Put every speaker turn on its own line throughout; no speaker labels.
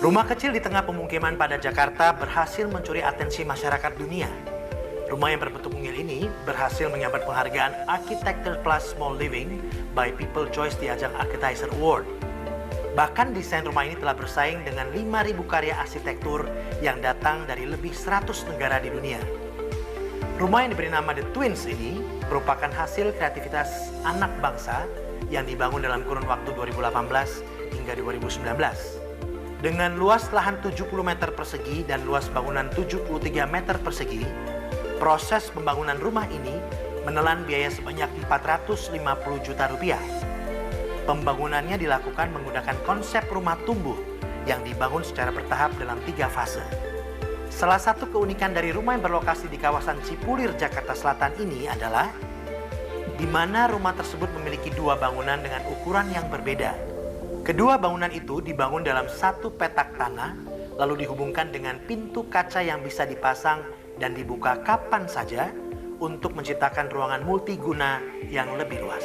Rumah kecil di tengah pemukiman pada Jakarta berhasil mencuri atensi masyarakat dunia. Rumah yang berbentuk mungil ini berhasil menyabet penghargaan Architecture Plus Small Living by People Choice di ajang Architizer Award. Bahkan desain rumah ini telah bersaing dengan 5.000 karya arsitektur yang datang dari lebih 100 negara di dunia. Rumah yang diberi nama The Twins ini merupakan hasil kreativitas anak bangsa yang dibangun dalam kurun waktu 2018 hingga 2019. Dengan luas lahan 70 meter persegi dan luas bangunan 73 meter persegi, proses pembangunan rumah ini menelan biaya sebanyak 450 juta rupiah. Pembangunannya dilakukan menggunakan konsep rumah tumbuh yang dibangun secara bertahap dalam 3 fase. Salah satu keunikan dari rumah yang berlokasi di kawasan Cipulir, Jakarta Selatan ini adalah di mana rumah tersebut memiliki 2 bangunan dengan ukuran yang berbeda. Kedua bangunan itu dibangun dalam satu petak tanah, lalu dihubungkan dengan pintu kaca yang bisa dipasang dan dibuka kapan saja untuk menciptakan ruangan multiguna yang lebih luas.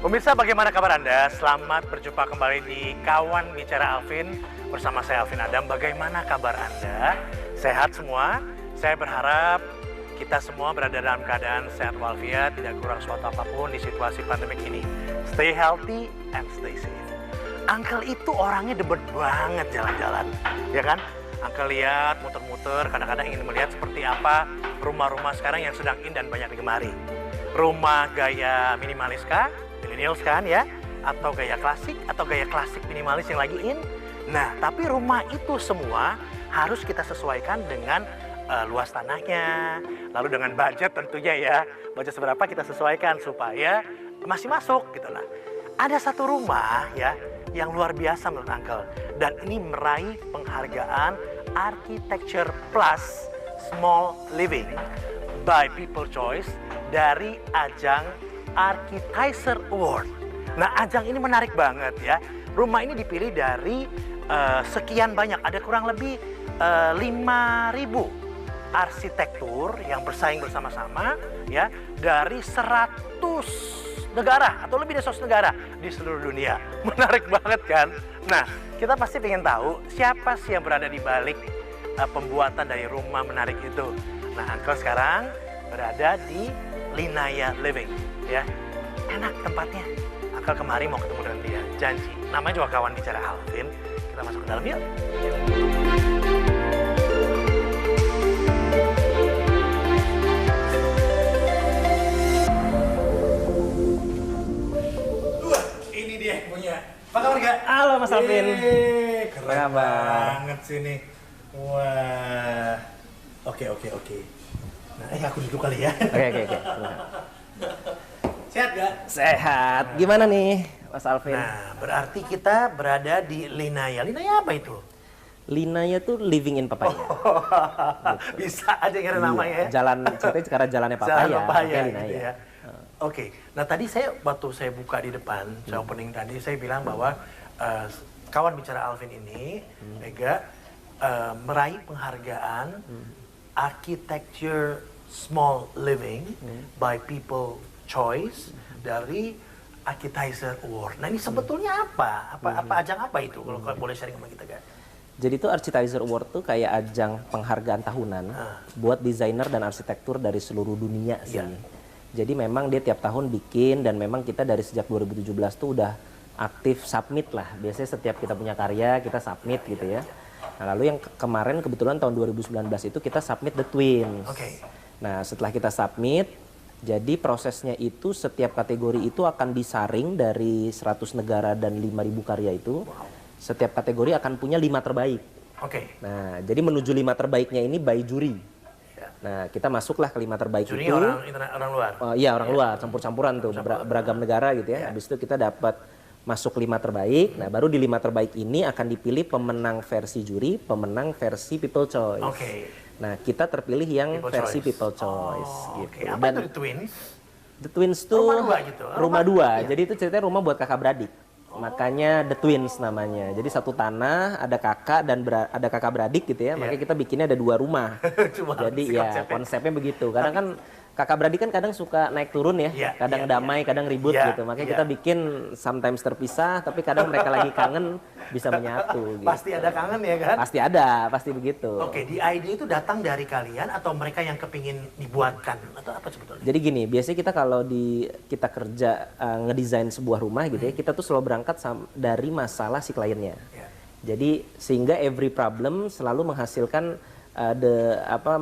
Pemirsa, bagaimana kabar Anda? Selamat berjumpa kembali di Kawan Bicara Alvin. Bersama saya Alvin Adam. Bagaimana kabar Anda? Sehat semua? Saya berharap kita semua berada dalam keadaan sehat walafiat, tidak kurang suatu apapun di situasi pandemik ini. Stay healthy and stay safe. Uncle itu orangnya demen banget jalan-jalan, ya kan? Uncle lihat, muter-muter, kadang-kadang ingin melihat seperti apa rumah-rumah sekarang yang sedang in dan banyak digemari. Rumah gaya minimalis kah? Millennials kan ya? Atau gaya klasik minimalis yang lagi in? Nah, tapi rumah itu semua harus kita sesuaikan dengan luas tanahnya, lalu dengan budget tentunya ya. Budget seberapa kita sesuaikan supaya masih masuk gitu lah. Ada satu rumah ya yang luar biasa menurut Uncle, dan ini meraih penghargaan Architecture Plus Small Living by People Choice dari ajang Architizer Award. Nah, ajang ini menarik banget ya. Rumah ini dipilih dari sekian banyak, ada kurang lebih 5.000 arsitektur yang bersaing bersama-sama ya dari 100 negara atau lebih dari 100 negara di seluruh dunia. Menarik banget kan? Nah, kita pasti ingin tahu siapa sih yang berada di balik pembuatan dari rumah menarik itu. Nah, Uncle sekarang berada di Linaya Living ya. Enak tempatnya. Uncle kemari mau ketemu dengan dia, janji. Namanya juga Kawan Bicara Alvin. Kita masuk ke dalam yuk. Ini dia yang punya. Apa kabar gak?
Halo Mas Alvin.
Keren banget sini. Wah. Oke. Nah, aku duduk kali ya.
Oke.
Sehat gak?
Sehat. Gimana nih Mas Alvin?
Nah, berarti kita berada di Linaya. Linaya apa itu?
Linaya tuh living in Papaya.
Bisa aja kira namanya ya.
Jalan, ceritanya sekarang jalannya Papaya.
Jalan Papaya
Oke,
gitu
Linaya.
ya. Oke. Nah tadi waktu saya buka di depan, saya opening tadi, saya bilang bahwa Kawan Bicara Alvin ini, Mega, meraih penghargaan Architecture Small Living by People Choice dari Architizer Award. Nah ini sebetulnya apa ajang apa itu? Kalau boleh sharing sama kita kan?
Jadi itu Architizer Award tuh kayak ajang penghargaan tahunan buat desainer dan arsitektur dari seluruh dunia sih.
Iya.
Jadi memang dia tiap tahun bikin, dan memang kita dari sejak 2017 tuh udah aktif submit lah. Biasanya setiap kita punya karya kita submit gitu ya. Nah lalu yang kemarin kebetulan tahun 2019 itu kita submit The Twins.
Oke.
Nah setelah kita submit, jadi prosesnya itu setiap kategori itu akan disaring dari 100 negara dan 5.000 karya itu. Setiap kategori akan punya 5 terbaik.
Oke.
Nah, jadi menuju 5 terbaiknya ini by juri. Nah, kita masuklah ke 5 terbaik
Juri
itu.
orang luar.
Iya, orang luar, campur-campuran tuh, beragam negara gitu ya. Habis itu kita dapat masuk 5 terbaik. Nah, baru di 5 terbaik ini akan dipilih pemenang versi juri, pemenang versi People Choice.
Oke.
Nah, kita terpilih yang versi People Choice gitu.
Oke. Apa itu The Twins?
The Twins tuh
Rumah 2 gitu.
Rumah 2.
Iya.
Jadi itu ceritanya rumah buat kakak beradik. Makanya The Twins namanya. Jadi satu tanah, ada kakak dan ada kakak beradik gitu ya. Makanya kita bikinnya ada 2 rumah.
Cuma
Jadi
si
ya konsepnya begitu. Kadang kan kakak beradik kan kadang suka naik turun ya.
Iya,
Kadang
iya,
damai, kadang ribut
Iya,
gitu. Makanya
iya.
kita bikin sometimes terpisah, tapi kadang mereka lagi kangen bisa menyatu gitu.
Pasti ada kangen ya kan?
Pasti ada, pasti begitu.
Oke, di ide itu datang dari kalian atau mereka yang kepingin dibuatkan atau apa sebetulnya?
Jadi gini, biasanya kita kalau kita kerja ngedesain sebuah rumah gitu ya, kita tuh selalu berangkat dari masalah si kliennya.
Ya.
Jadi sehingga every problem selalu menghasilkan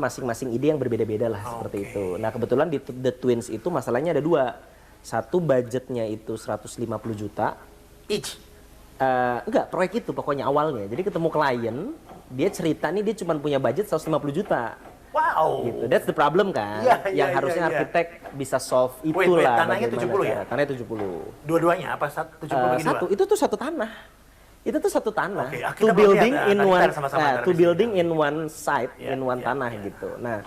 masing-masing ide yang berbeda-beda lah seperti itu. Nah kebetulan di The Twins itu masalahnya ada 2. Satu budgetnya itu 150 juta.
Each.
Enggak, proyek itu pokoknya awalnya. Jadi ketemu klien, dia cerita nih dia cuma punya budget 150 juta.
Wow.
Gitu. That's the problem kan.
Iya, iya,
yang harusnya
iya, iya.
arsitek bisa solve
Wait,
itulah.
tanahnya
bagaimana
70 ya?
cara. Tanahnya 70.
Dua-duanya apa? 70 bagi
Satu,
dua?
itu tuh satu tanah. Itu tuh satu tanah.
Oke, kita
Two
mau
building
lihat,
in
nanti
one,
kita sama-sama
two
analisis.
building in one site,
Iya,
in one
iya,
tanah
iya.
gitu. Nah,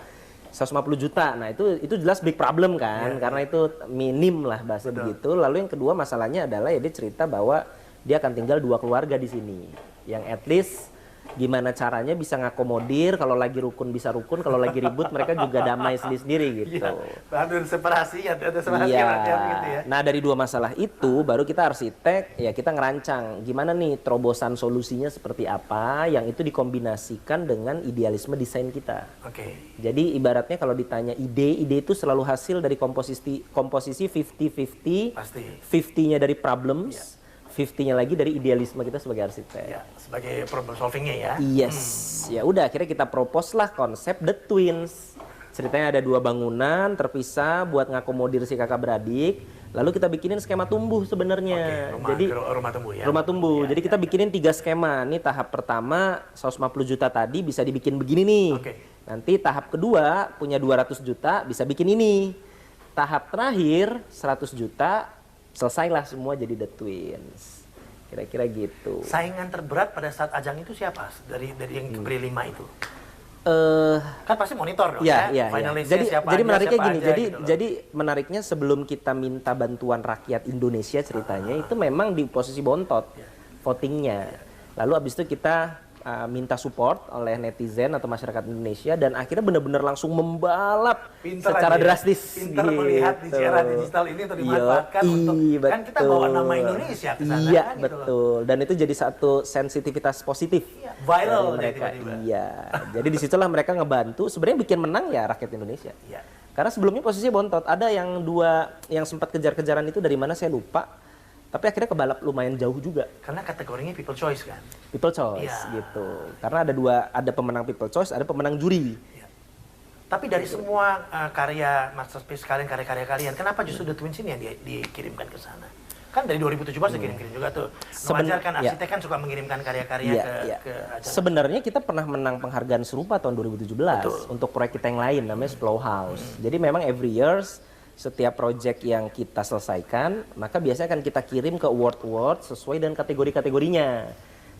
150 juta. Nah, itu jelas big problem kan,
Iya,
karena itu minim lah bahasa begitu. Lalu yang kedua masalahnya adalah ya dia cerita bahwa dia akan tinggal 2 keluarga di sini. Yang at least gimana caranya bisa ngakomodir, kalau lagi rukun bisa rukun, kalau lagi ribut mereka juga damai sendiri-sendiri gitu.
Iya. Ada separasi, ada separasi
Iya.
gitu ya.
Nah dari 2 masalah itu baru kita arsitek ya kita ngerancang gimana nih terobosan solusinya seperti apa yang itu dikombinasikan dengan idealisme desain kita.
Oke.
Jadi ibaratnya kalau ditanya ide itu selalu hasil dari komposisi 50-50.
Pasti.
50-nya dari problems, 50-nya lagi dari idealisme kita sebagai arsitek.
Ya, sebagai problem solvingnya ya.
Yes, ya udah akhirnya kita propose lah konsep The Twins. Ceritanya ada 2 bangunan terpisah buat ngakomodir si kakak beradik. Lalu kita bikinin skema tumbuh sebenarnya.
Oke,
Jadi
rumah tumbuh ya.
rumah tumbuh. Jadi kita bikinin 3 skema. Ini tahap pertama 150 juta tadi bisa dibikin begini nih.
Oke.
Nanti tahap kedua punya 200 juta bisa bikin ini. Tahap terakhir 100 juta selesailah semua jadi The Twins. Kira-kira gitu.
Saingan terberat pada saat ajang itu siapa? Dari yang beri 5 itu? Kan pasti monitor dong
Ya,
ya.
ya,
Finalisnya
Jadi,
siapa
jadi
aja,
menariknya
siapa
gini.
aja gitu loh.
Jadi menariknya sebelum kita minta bantuan rakyat Indonesia ceritanya itu memang di posisi bontot votingnya. Lalu abis itu kita minta support oleh netizen atau masyarakat Indonesia dan akhirnya benar-benar langsung membalap
Pinter
secara
aja ya.
drastis.
Pinter melihat di era digital ini untuk dimanfaatkan untuk kan kita bawa nama Indonesia ke sana
Iya,
kan, gitu loh.
betul. Dan itu jadi satu sensitivitas positif.
Iya, viral
dari mereka.
tiba-tiba.
Iya. Jadi disitulah mereka ngebantu. Sebenarnya bikin menang ya rakyat Indonesia.
Iya.
Karena sebelumnya posisinya bontot. Ada yang yang sempat kejar-kejaran itu dari mana saya lupa. Tapi akhirnya kebalap lumayan jauh juga.
Karena kategorinya people choice kan.
People choice
Iya.
gitu. Karena ada pemenang people choice, ada pemenang juri.
Iya. Tapi dari semua karya masterpiece kalian, karya-karya kalian, kenapa justru The Twins ini yang dikirimkan ke sana? Kan dari 2017 dikirim-kirim juga tuh. Wajar kan
ya.
arsitek kan suka mengirimkan karya-karya
Iya,
ke ajang.
Sebenarnya kita pernah menang penghargaan serupa tahun 2017 untuk proyek kita yang lain namanya Splow House. Jadi memang every years setiap project yang kita selesaikan, maka biasanya akan kita kirim ke award sesuai dengan kategori-kategorinya.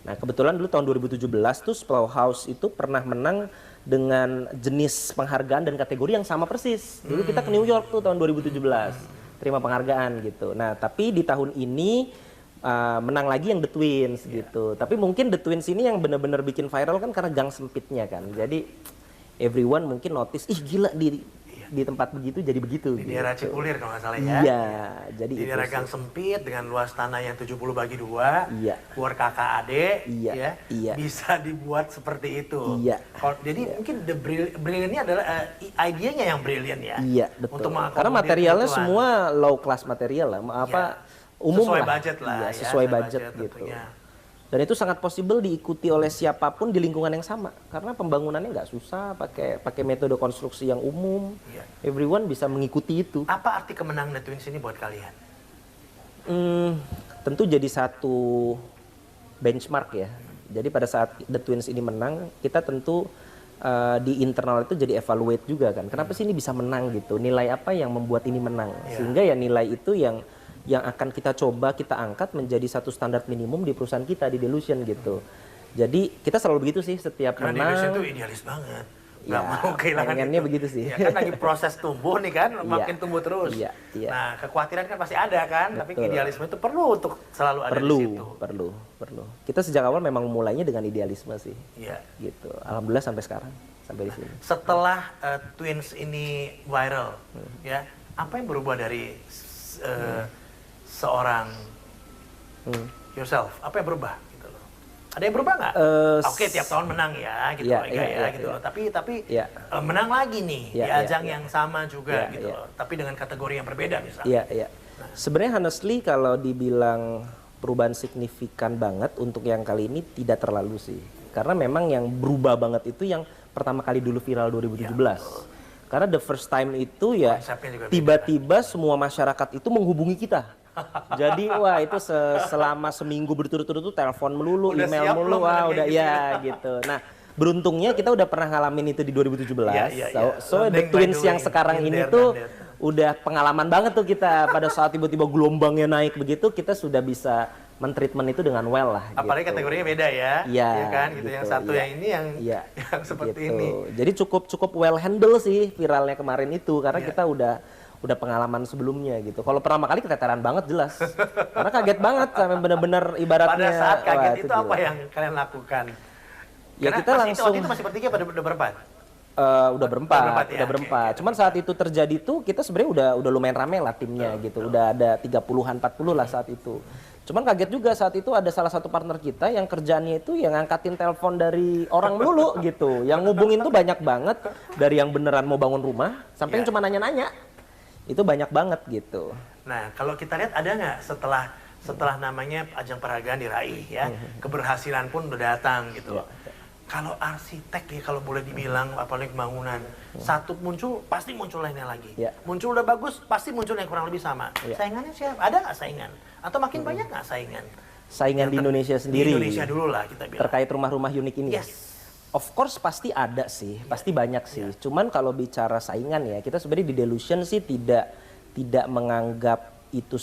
Nah, kebetulan dulu tahun 2017 tuh Splow House itu pernah menang dengan jenis penghargaan dan kategori yang sama persis. Dulu kita ke New York tuh tahun 2017, terima penghargaan gitu. Nah, tapi di tahun ini menang lagi yang The Twins gitu. Tapi mungkin The Twins ini yang benar-benar bikin viral kan karena gang sempitnya kan. Jadi everyone mungkin notice, ih gila di tempat begitu jadi begitu.
Di daerah Cipulir kalau nggak salah ya.
Iya, jadi
Di
itu
daerah
sih.
gang sempit dengan luas tanah yang 70 bagi 2,
Iya.
keluar kakak adik,
Iya,
ya,
iya.
bisa dibuat seperti itu.
Iya.
Jadi mungkin brilliant-nya adalah idenya yang brilliant ya.
Iya, betul.
Untuk mengakomodir
Karena materialnya
kebutuhan.
semua low class material lah, umum
sesuai
lah.
budget lah,
Iya,
ya,
sesuai budget gitu.
tentunya.
Dan itu sangat possible diikuti oleh siapapun di lingkungan yang sama karena pembangunannya nggak susah, pakai metode konstruksi yang umum.
Iya.
Everyone bisa mengikuti itu.
Apa arti kemenangan The Twins ini buat kalian?
Tentu jadi satu benchmark ya. Jadi pada saat The Twins ini menang, kita tentu di internal itu jadi evaluate juga kan. Kenapa sih ini bisa menang gitu? Nilai apa yang membuat ini menang?
Iya.
Sehingga ya nilai itu yang akan kita coba kita angkat menjadi satu standar minimum di perusahaan kita di Delusion gitu. Jadi kita selalu begitu sih setiap
Karena
menang.
Delusion itu idealis banget. nggak mau kehilangan
pengennya
itu.
begitu sih.
Ya, kan lagi proses tumbuh nih kan, makin tumbuh terus.
Iya, iya.
Nah, kekhawatiran kan pasti ada kan, tapi
Betul.
idealisme itu perlu untuk selalu ada di situ.
Perlu. Kita sejak awal memang mulainya dengan idealisme sih.
Iya.
Gitu. Alhamdulillah sampai sekarang, sampai di sini.
Setelah Twins ini viral, ya, apa yang berubah dari seorang yourself? Apa yang berubah? Gitu loh. Ada yang berubah nggak? Oke, tiap tahun menang ya, gitu, gitu loh. Tapi menang lagi nih di ajang yang sama juga, gitu loh. Tapi dengan kategori yang berbeda misalnya.
Iya. Nah. Sebenarnya honestly kalau dibilang perubahan signifikan banget untuk yang kali ini tidak terlalu sih. Karena memang yang berubah banget itu yang pertama kali dulu viral 2017. Karena the first time itu ya tiba-tiba semua masyarakat itu menghubungi kita. Jadi wah itu selama seminggu berturut-turut tuh telepon melulu,
udah
email melulu, wah udah gitu. Ya gitu. Nah beruntungnya kita udah pernah ngalamin itu di 2017. So the Twins yang sekarang ini tuh udah pengalaman banget tuh kita pada saat tiba-tiba gelombangnya naik begitu kita sudah bisa mentreatment itu dengan well lah.
Apalagi
gitu.
kategorinya beda ya,
ya
kan gitu. Yang satu yang ini yang seperti
gitu.
ini.
Jadi cukup well handle sih viralnya kemarin itu karena kita udah pengalaman sebelumnya gitu. Kalau pertama kali keteteran banget jelas. Karena kaget banget sampai benar-benar ibaratnya.
Pada saat kaget itu apa yang kalian lakukan?
Ya kita langsung.
Waktu itu masih bertiga pada udah berempat.
Udah berempat.
Okay.
Cuman saat itu terjadi tuh kita sebenarnya udah lumayan rame lah timnya gitu. Udah ada 30-an 40 lah saat itu. Cuman kaget juga saat itu ada salah satu partner kita yang kerjaannya itu yang ngangkatin telepon dari orang melulu gitu. Yang ngubungin tuh banyak banget dari yang beneran mau bangun rumah sampai yang cuma nanya-nanya. Itu banyak banget gitu.
Nah, kalau kita lihat ada nggak setelah namanya ajang peragaan diraih ya, keberhasilan pun udah datang gitu. Kalau arsitek ya kalau boleh dibilang apalagi bangunan, satu muncul pasti muncul lainnya lagi. Muncul udah bagus pasti muncul yang kurang lebih sama. Saingannya siapa? Ada nggak saingan? Atau makin banyak nggak saingan?
Saingan di Indonesia sendiri.
Di Indonesia dulu lah kita bilang.
Terkait rumah-rumah unik ini.
Yes.
Of course pasti ada sih, pasti banyak sih. Cuman kalau bicara saingan ya, kita sebenarnya di Delusion sih tidak menganggap itu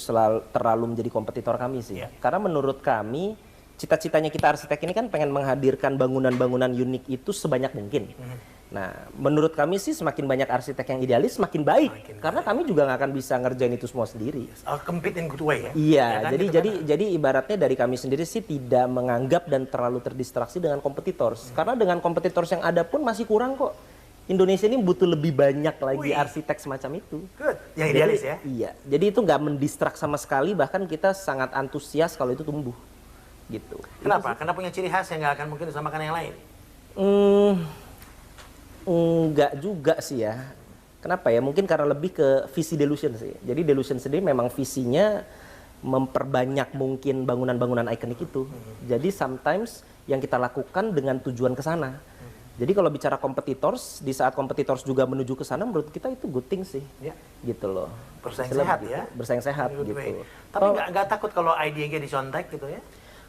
terlalu menjadi kompetitor kami sih. Karena menurut kami cita-citanya kita arsitek ini kan pengen menghadirkan bangunan-bangunan unik itu sebanyak mungkin. Nah, menurut kami sih semakin banyak arsitek yang idealis semakin baik. Karena kami juga nggak akan bisa ngerjain itu semua sendiri.
Compete in good way ya.
Iya, ya kan? jadi ibaratnya dari kami sendiri sih tidak menganggap dan terlalu terdistraksi dengan kompetitors. Karena dengan kompetitors yang ada pun masih kurang kok. Indonesia ini butuh lebih banyak lagi arsitek semacam itu.
Good. Yang idealis ya.
Iya, jadi itu nggak mendistrak sama sekali. Bahkan kita sangat antusias kalau itu tumbuh. Gitu.
Kenapa? Karena punya ciri khas yang nggak akan mungkin disamakan yang lain.
Enggak juga sih ya. Kenapa ya? Mungkin karena lebih ke visi Delusion sih. Jadi Delusion sendiri memang visinya memperbanyak mungkin bangunan-bangunan ikonik itu. Jadi sometimes yang kita lakukan dengan tujuan ke sana. Jadi kalau bicara kompetitors, di saat kompetitors juga menuju ke sana, menurut kita itu good thing sih. Gitu loh.
Bersaing sehat
gitu.
ya?
Bersaing sehat gitu.
Tapi nggak takut kalau idenya dicontek gitu ya?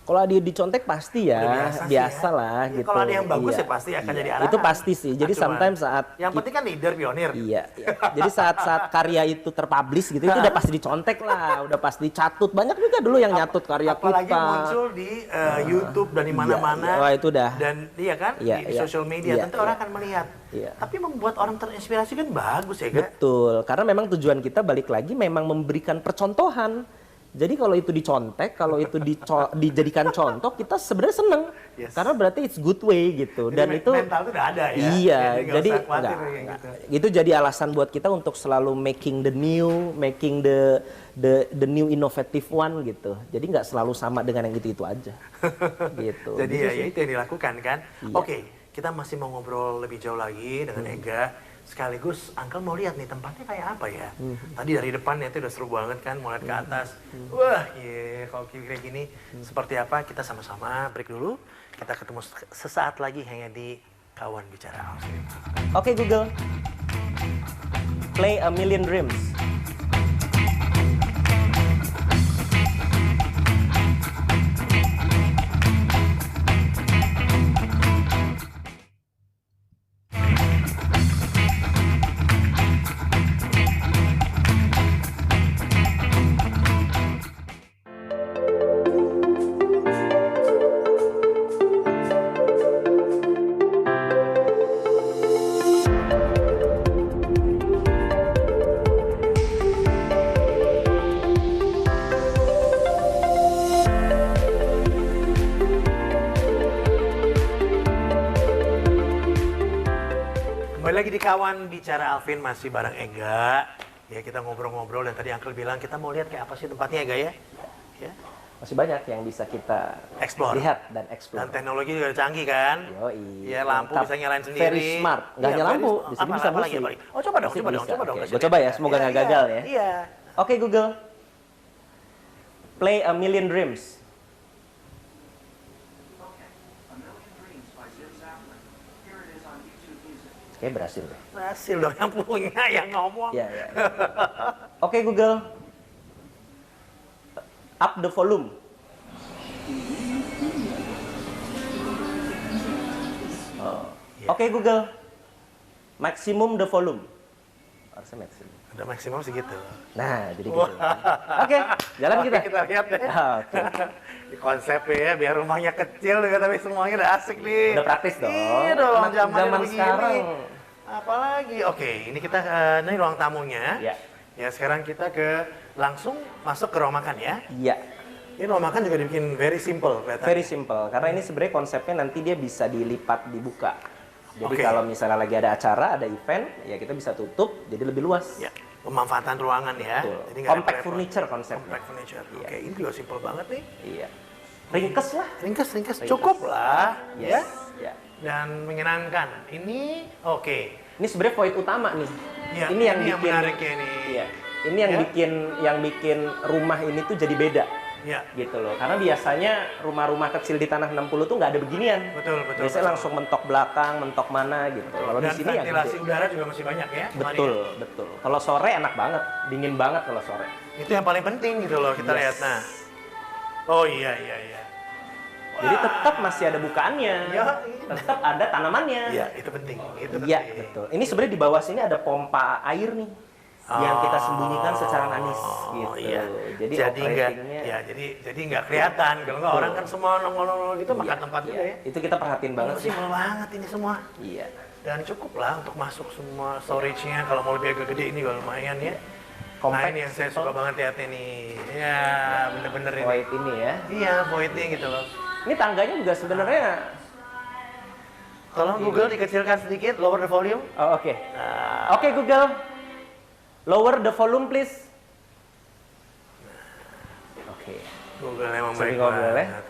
Kalau dia dicontek pasti ya, biasa lah
ya,
gitu.
Kalau ada yang bagus ya pasti akan jadi arahan.
Itu pasti sih. Jadi sometimes saat
yang penting kan leader, pionir.
Iya. Jadi saat karya itu terpublish gitu, itu udah pasti dicontek lah, udah pasti dicatut. Banyak juga dulu yang nyatut karya
apalagi
kita.
Apalagi muncul di YouTube dan di mana-mana.
Wah itu dah.
Dan iya kan di social media tentu orang akan melihat. Tapi membuat orang terinspirasi kan bagus ya kan?
Betul. Karena memang tujuan kita balik lagi memang memberikan percontohan. Jadi kalau itu dicontek, kalau itu dijadikan contoh, kita sebenarnya seneng. Karena berarti it's good way gitu. Dan
jadi
itu
mental itu udah ada ya.
Iya, jadi
enggak.
Itu jadi alasan buat kita untuk selalu making the new innovative one gitu. Jadi nggak selalu sama dengan yang itu aja. Gitu.
Jadi gitu ya itu yang dilakukan kan. Oke, kita masih mau ngobrol lebih jauh lagi dengan Ega. Sekaligus Uncle mau lihat nih tempatnya kayak apa ya. Tadi dari depan ya itu udah seru banget kan, mau lihat ke atas. Wah, kalau kira-kira gini seperti apa, kita sama-sama break dulu. Kita ketemu sesaat lagi hanya di Kawan Bicara Alvin.
Oke Google, play A Million Dreams.
kawan bicara Alvin masih bareng Ega. Ya kita ngobrol-ngobrol dan tadi Uncle bilang kita mau lihat kayak apa sih tempatnya Ega ya. Ya.
Masih banyak yang bisa kita
Explore.
lihat dan explore.
Dan teknologi juga canggih kan.
Yoi.
Ya lampu
Mantap.
bisa nyalain sendiri.
Very smart. Nggak hanya lampu, di sini bisa musik.
Oh coba dong,
Musik
coba dong,
bisa.
coba dong.
Oke, gue coba ya, semoga nggak gagal ya.
Iya.
Oke Google, play A Million Dreams. Oke, berhasil deh.
Berhasil dong yang punya yang ngomong.
Ya, ya. Oke Google, up the volume. Oh. Oke Google, maximum the volume. Harusnya maksimum.
Udah maksimum segitu.
Nah, jadi gitu. Oke, jalan
Oke,
kita.
kita lihat deh.
Oke.
Di konsep ya, biar rumahnya kecil juga tapi semuanya udah asik nih.
Udah praktis dong.
Iya dong,
Anak
zaman
zaman
begini.
sekarang.
Apalagi, oke, ini kita ini ruang tamunya.
Ya.
Ya sekarang kita langsung masuk ke ruang makan ya.
Iya.
Ini ruang makan juga dibikin very simple kelihatan.
Very simple. Karena ini sebenarnya konsepnya nanti dia bisa dilipat dibuka. Jadi
Oke.
kalau misalnya lagi ada acara, ada event, ya kita bisa tutup, jadi lebih luas.
Ya, pemanfaatan ruangan ya.
Betul.
Jadi nggak
Compact
repot-repot.
furniture konsepnya.
Compact furniture.
Iya.
Oke, ini juga simple banget nih.
Iya. Ringkes lah.
Ringkes, cukup lah. Ya.
Yes. Ya.
Dan menyenangkan. Ini oke.
Ini sebenarnya void utama nih.
Iya,
ini yang
ini yang
bikin
menariknya nih.
Iya. Ini yang
Ya.
bikin rumah ini tuh jadi beda.
Ya.
Gitu loh. Karena biasanya rumah-rumah kecil di tanah 60 tuh nggak ada beginian.
Betul.
Biasanya langsung mentok belakang, mentok mana gitu. Kalau di
Dan
sini ya
ventilasi
gede.
udara juga masih banyak ya.
Betul, betul. Kalau sore enak banget, dingin banget kalau sore.
Itu yang paling penting gitu loh kita
Yes.
lihat. Nah. Oh iya.
Jadi tetap masih ada bukaannya.
Ya,
Tetap ada tanamannya.
Iya, itu penting. Itu
Iya,
penting.
betul. Ini sebenarnya di bawah sini ada pompa air nih. Yang kita sembunyikan secara manis gitu.
Iya.
Jadi
nggak,
operatingnya
ya jadi nggak kelihatan. Kalau nggak orang kan semua nongol-nongol gitu makan tempat juga ya.
itu kita perhatiin banget sih.
Simpel banget ini semua.
Iya.
Dan cukup lah untuk masuk semua storage-nya. Kalau mau lebih agak gede ini juga lumayan ya.
Compact,
Nah ini yang saya suka banget lihatnya nih. Ya bener-bener ini.
Void ini ya.
Iya voidnya gitu loh.
Ini tangganya juga sebenarnya.
Tolong Google dikecilkan sedikit, lower the volume.
Oh, oke.
Nah,
Oke Google, lower the volume please. Oke.
Google emang
Sering
baik
ngobrol ya.
banget.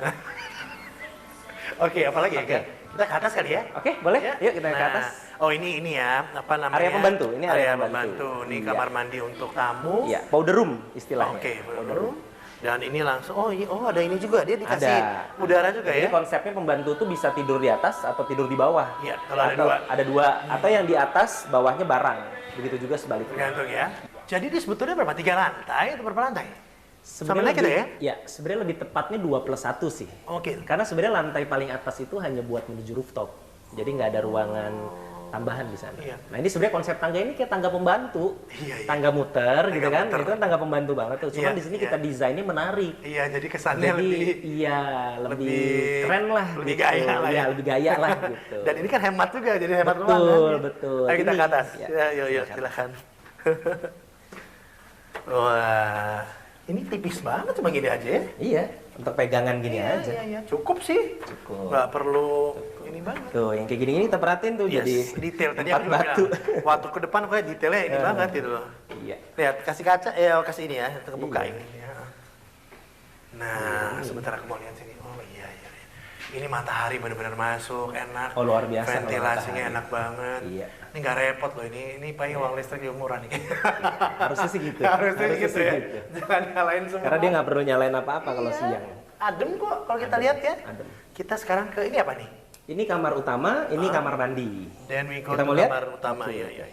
Oke, apalagi ya,
Oke.
Gan? Kita ke atas kali ya?
Oke, boleh.
Ya?
Yuk kita ke
Nah,
atas.
Oh ini ya, apa namanya?
Area pembantu, ini area
pembantu. Ini
Iya.
kamar mandi untuk tamu.
Iya, powder room istilahnya.
Oke, powder room. Dan ini langsung, ada ini juga, dia dikasih
Ada.
udara juga
Jadi
ya?
konsepnya pembantu tuh bisa tidur di atas atau tidur di bawah.
Iya, kalau ada
Atau
dua.
Ada dua, atau yang di atas bawahnya barang. Begitu juga sebaliknya.
Tergantung ya. Jadi ini sebetulnya berapa? 3 lantai atau berapa lantai?
Sebenarnya
naik gitu
lebih- Ya, sebenarnya lebih tepatnya 2+1 sih.
Oke.
Karena sebenarnya lantai paling atas itu hanya buat menuju rooftop. Jadi nggak ada ruangan tambahan di sana.
Iya.
Nah ini sebenarnya konsep tangga ini kayak tangga pembantu.
Iya, iya.
Tangga muter gitu
Tangga
kan.
muter.
Itu kan tangga pembantu banget tuh. Cuman
Iya,
di sini
iya.
kita desainnya menarik.
Iya, jadi kesannya
Jadi
lebih
iya lebih
lebih-
keren lah
lebih
gitu.
gaya lah ya.
Iya, lebih gaya lah gitu.
Dan ini kan hemat juga, jadi hemat
Betul,
ruangan. Ya.
betul.
Ayo kita
Ini,
ke atas.
ya,
Yuk, silakan. Wah, ini tipis banget cuma gini aja ya.
Iya, untuk pegangan gini
Iya,
aja.
iya. Cukup sih.
Cukup.
Nggak perlu ini banget.
Tuh, yang kayak gini-gini kita perhatiin tuh
Yes,
jadi
detail tadi
tempat
aku juga
batu.
bilang. Waktu ke depan kayak detailnya ini banget gitu loh.
Iya.
Lihat, kasih kaca, kasih ini ya, untuk kebuka
Iya.
ini. Ya. Nah, sebentar aku mau lihat sini. Oh iya. Ini matahari benar-benar masuk, enak.
Oh, luar biasa kalau
Ventilasinya
matahari.
enak banget.
Iya.
Ini nggak repot loh, ini paling uang listrik juga murah nih.
Harusnya sih gitu.
Harusnya gitu
sih
ya.
gitu.
Jangan nyalain semua.
Karena dia nggak perlu nyalain apa-apa kalau
Iya.
siang.
Adem kok kalau kita lihat ya.
Adem.
Kita sekarang ke ini apa nih?
Ini kamar utama, ini kamar mandi.
Dan we go
Kita
to
mau lihat?
kamar utama.
Oke.
Iya.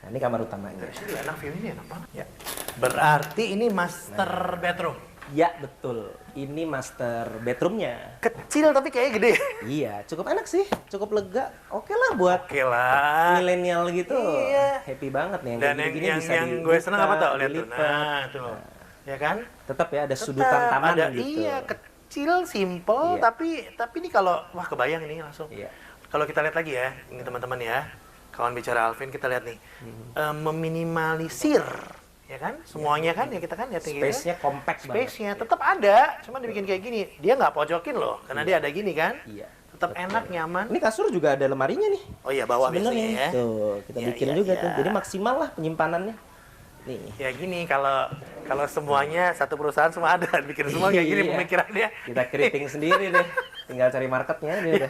Nah, ini kamar utamanya.
Dari sini enak view ini enak banget. Ya. Berarti ini master bedroom.
Ya, betul. Ini master bedroomnya.
Kecil tapi kayaknya gede.
Iya, cukup enak sih, cukup lega. Oke lah buat
Oke lah.
milenial gitu.
Iya.
Happy banget nih.
Dan
kayak gini-gini
yang
bisa
gue seneng apa
dibuka,
tau? Lihat tuh.
dilipat.
Nah, tuh. Ya kan?
Tetap ya ada
Tetap
sudutan taman
ada,
gitu.
Iya, kecil, simple,
Iya.
tapi ini kalau wah kebayang ini langsung.
Iya.
Kalau kita lihat lagi ya, ini teman-teman ya, kawan bicara Alvin kita lihat nih, meminimalisir, ya kan? Semuanya kan ya kita kan lihat gitu.
Space-nya compact banget.
Space-nya tetap ada, cuma dibikin kayak gini. Dia nggak pojokin loh, karena dia ada gini kan.
Iya.
tetap enak, nyaman.
Ini kasur juga ada lemarinya nih.
Oh iya, bawah biasanya
Sebenarnya
ya.
tuh kita
Iya,
bikin
iya,
juga
iya.
tuh. Jadi maksimal lah penyimpanannya. Nih.
Ya gini, kalau semuanya satu perusahaan semua ada, bikin semua kayak gini
Iya.
pemikirannya.
Kita keriting sendiri deh. Tinggal cari marketnya dia udah.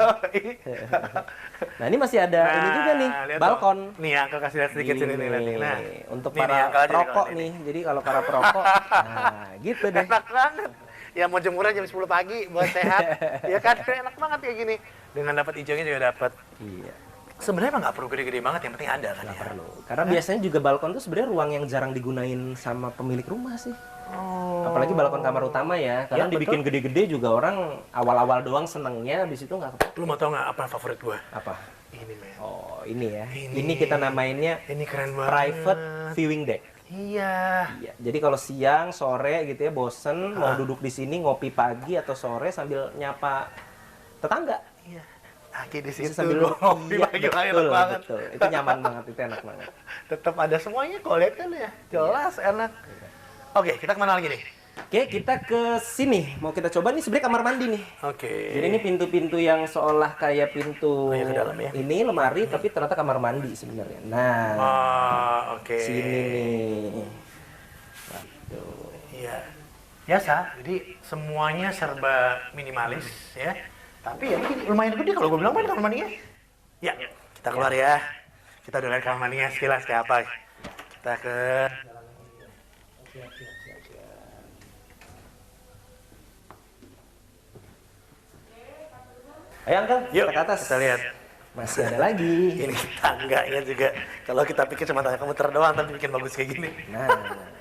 Nah, ini masih ada ini juga nih,
lihat
balkon.
dong. Nih, Uncle kasih lihat sedikit sini nih, lihat nih. Nah,
untuk
nih,
para
Uncle aja nih
perokok
kalau
nih. Jadi kalau para perokok, nah gitu deh.
enak banget. Ya mau jemuran jam 10 pagi buat sehat. Ya kan enak banget kayak gini. Dengan dapat hijaunya juga dapat.
Iya.
Sebenarnya emang nggak perlu gede-gede banget, yang penting ada kan ya.
Perlu. Karena biasanya juga balkon tuh sebenarnya ruang yang jarang digunain sama pemilik rumah sih.
Oh.
Apalagi balkon kamar utama ya. Karena
Ya,
dibikin gede-gede juga orang awal-awal doang senengnya, habis itu nggak
Lu mau tau nggak apa favorit gua?
apa?
Ini men.
Oh, ini ya.
Ini.
Ini kita namainnya
Ini keren banget.
private viewing deck.
Iya.
Iya. Jadi kalau siang, sore gitu ya bosen mau duduk di sini ngopi pagi atau sore sambil nyapa tetangga.
Iya. Aki di
Bisa
situ
sambil
ngopi
iya,
pagi-pagi
betul,
enak banget.
betul. Itu nyaman banget, itu enak banget.
Tetap ada semuanya kok, lihat kan ya. Jelas enak. Oke, kita kemana lagi nih?
Oke, kita ke sini. Mau kita coba nih sebenarnya kamar mandi nih.
Oke.
Jadi ini pintu-pintu yang seolah kayak pintu
Oh, ya, ke dalam ya.
ini lemari tapi ternyata kamar mandi sebenarnya. Nah,
Oh, oke.
sini nih. Waduh.
Iya. Biasa, jadi semuanya serba minimalis ya. Tapi ya ini lumayan gede kalau gue bilang kan kamar mandinya. Ya, kita keluar ya. Kita udah lihat kamar mandinya sekilas kayak apa. Kita ke
Ayo Uncle,
yuk,
kita ke atas.
kita lihat.
Masih ada lagi.
Ini tangganya juga. Kalau kita pikir cuma tangga komuter doang, tapi bikin bagus kayak gini.
Nah,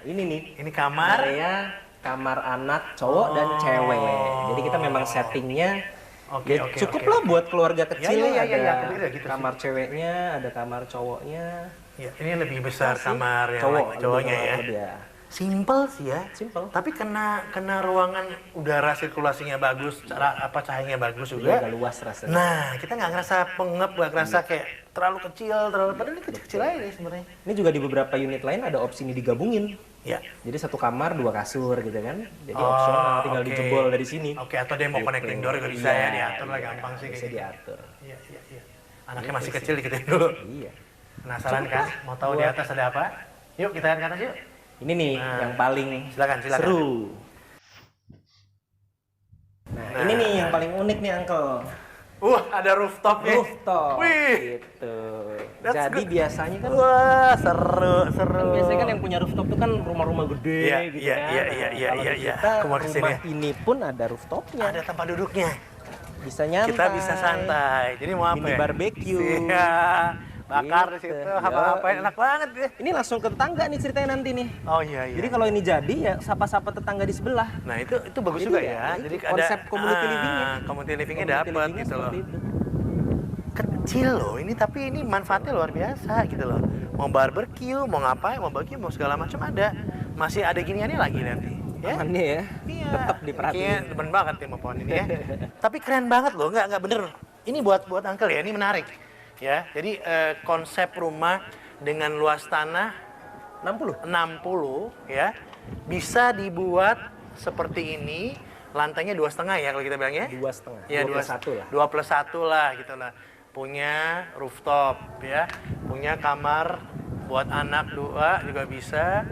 ini nih.
Ini kamar.
Area kamar anak cowok dan cewek. Jadi kita memang settingnya
Oke,
ya
oke,
cukup
oke.
lah buat keluarga kecil.
ya,
ada
ya, kebetulan gitu sih.
kamar ceweknya, ada kamar cowoknya.
Ya, ini lebih besar kamar yang
Cowok,
cowoknya
lebih
ya.
lebih ya.
Simple sih ya.
Simple.
Tapi kena ruangan udara sirkulasinya bagus, cahayanya bagus
Jadi
juga.
agak luas rasanya.
Nah, kita nggak ngerasa pengep, nggak ngerasa kayak terlalu kecil, padahal ini kecil-kecil aja nih sebenarnya.
Ini juga di beberapa unit lain ada opsi ini digabungin.
Ya.
Jadi satu kamar dua kasur gitu kan. Jadi
Oh,
opsional tinggal
oke.
dijebol dari sini.
Oke, atau dia mau connecting door juga bisa ya, diatur lah gampang sih
Bisa
kayak gitu.
diatur.
Iya, iya, iya. Anaknya masih kecil dikituin dulu.
Iya.
Penasaran kan? Mau tahu di atas ada apa? Yuk kita lihat ke atas yuk.
Ini nih
Nah.
yang paling
Silakan.
seru. Nah, ini nih yang paling unik nih Uncle.
Ada rooftopnya.
Rooftop.
Wih.
Gitu.
That's
Jadi
good.
biasanya kan
Wah, seru.
kan biasanya kan yang punya rooftop itu kan rumah-rumah gede
Iya,
gitu
iya,
kan.
iya,
Nah,
iya, iya,
kalau
iya,
di
iya.
kita
Aku mau kesini
rumah
ya.
ini pun ada rooftopnya.
Ada tempat duduknya.
Bisa nyantai.
Kita bisa santai. Jadi mau apa
Mini
ya?
barbecue.
Iya. Bakar di
Gitu.
situ, apa-apain enak banget ya.
Ini langsung ke tetangga nih ceritanya nanti nih.
Oh iya, iya.
Jadi kalau ini jadi ya sapa-sapa tetangga di sebelah.
Nah itu bagus
Jadi
juga
ya,
ya.
itu
Jadi
konsep community living-nya.
Community livingnya
Community
dapat
living-nya
gitu loh.
seperti itu.
Kecil loh ini, tapi ini manfaatnya luar biasa gitu loh. Mau barbecue, mau ngapain, mau barbecue, mau segala macam ada. Masih ada giniannya lagi nanti. Ya?
Amannya ya.
Iya.
Tetap diperhatiin.
Kayaknya demen banget ya sama pohon ini ya. Tapi keren banget loh, nggak bener. Ini buat Uncle ya, ini menarik. Ya, jadi konsep rumah dengan luas tanah
60.
60 ya bisa dibuat seperti ini, lantainya 2,5 ya kalau kita bilangnya.
2,5.
Ya
2+1 lah.
2+1 lah gitu lah. Punya rooftop ya, punya kamar buat anak 2 juga bisa,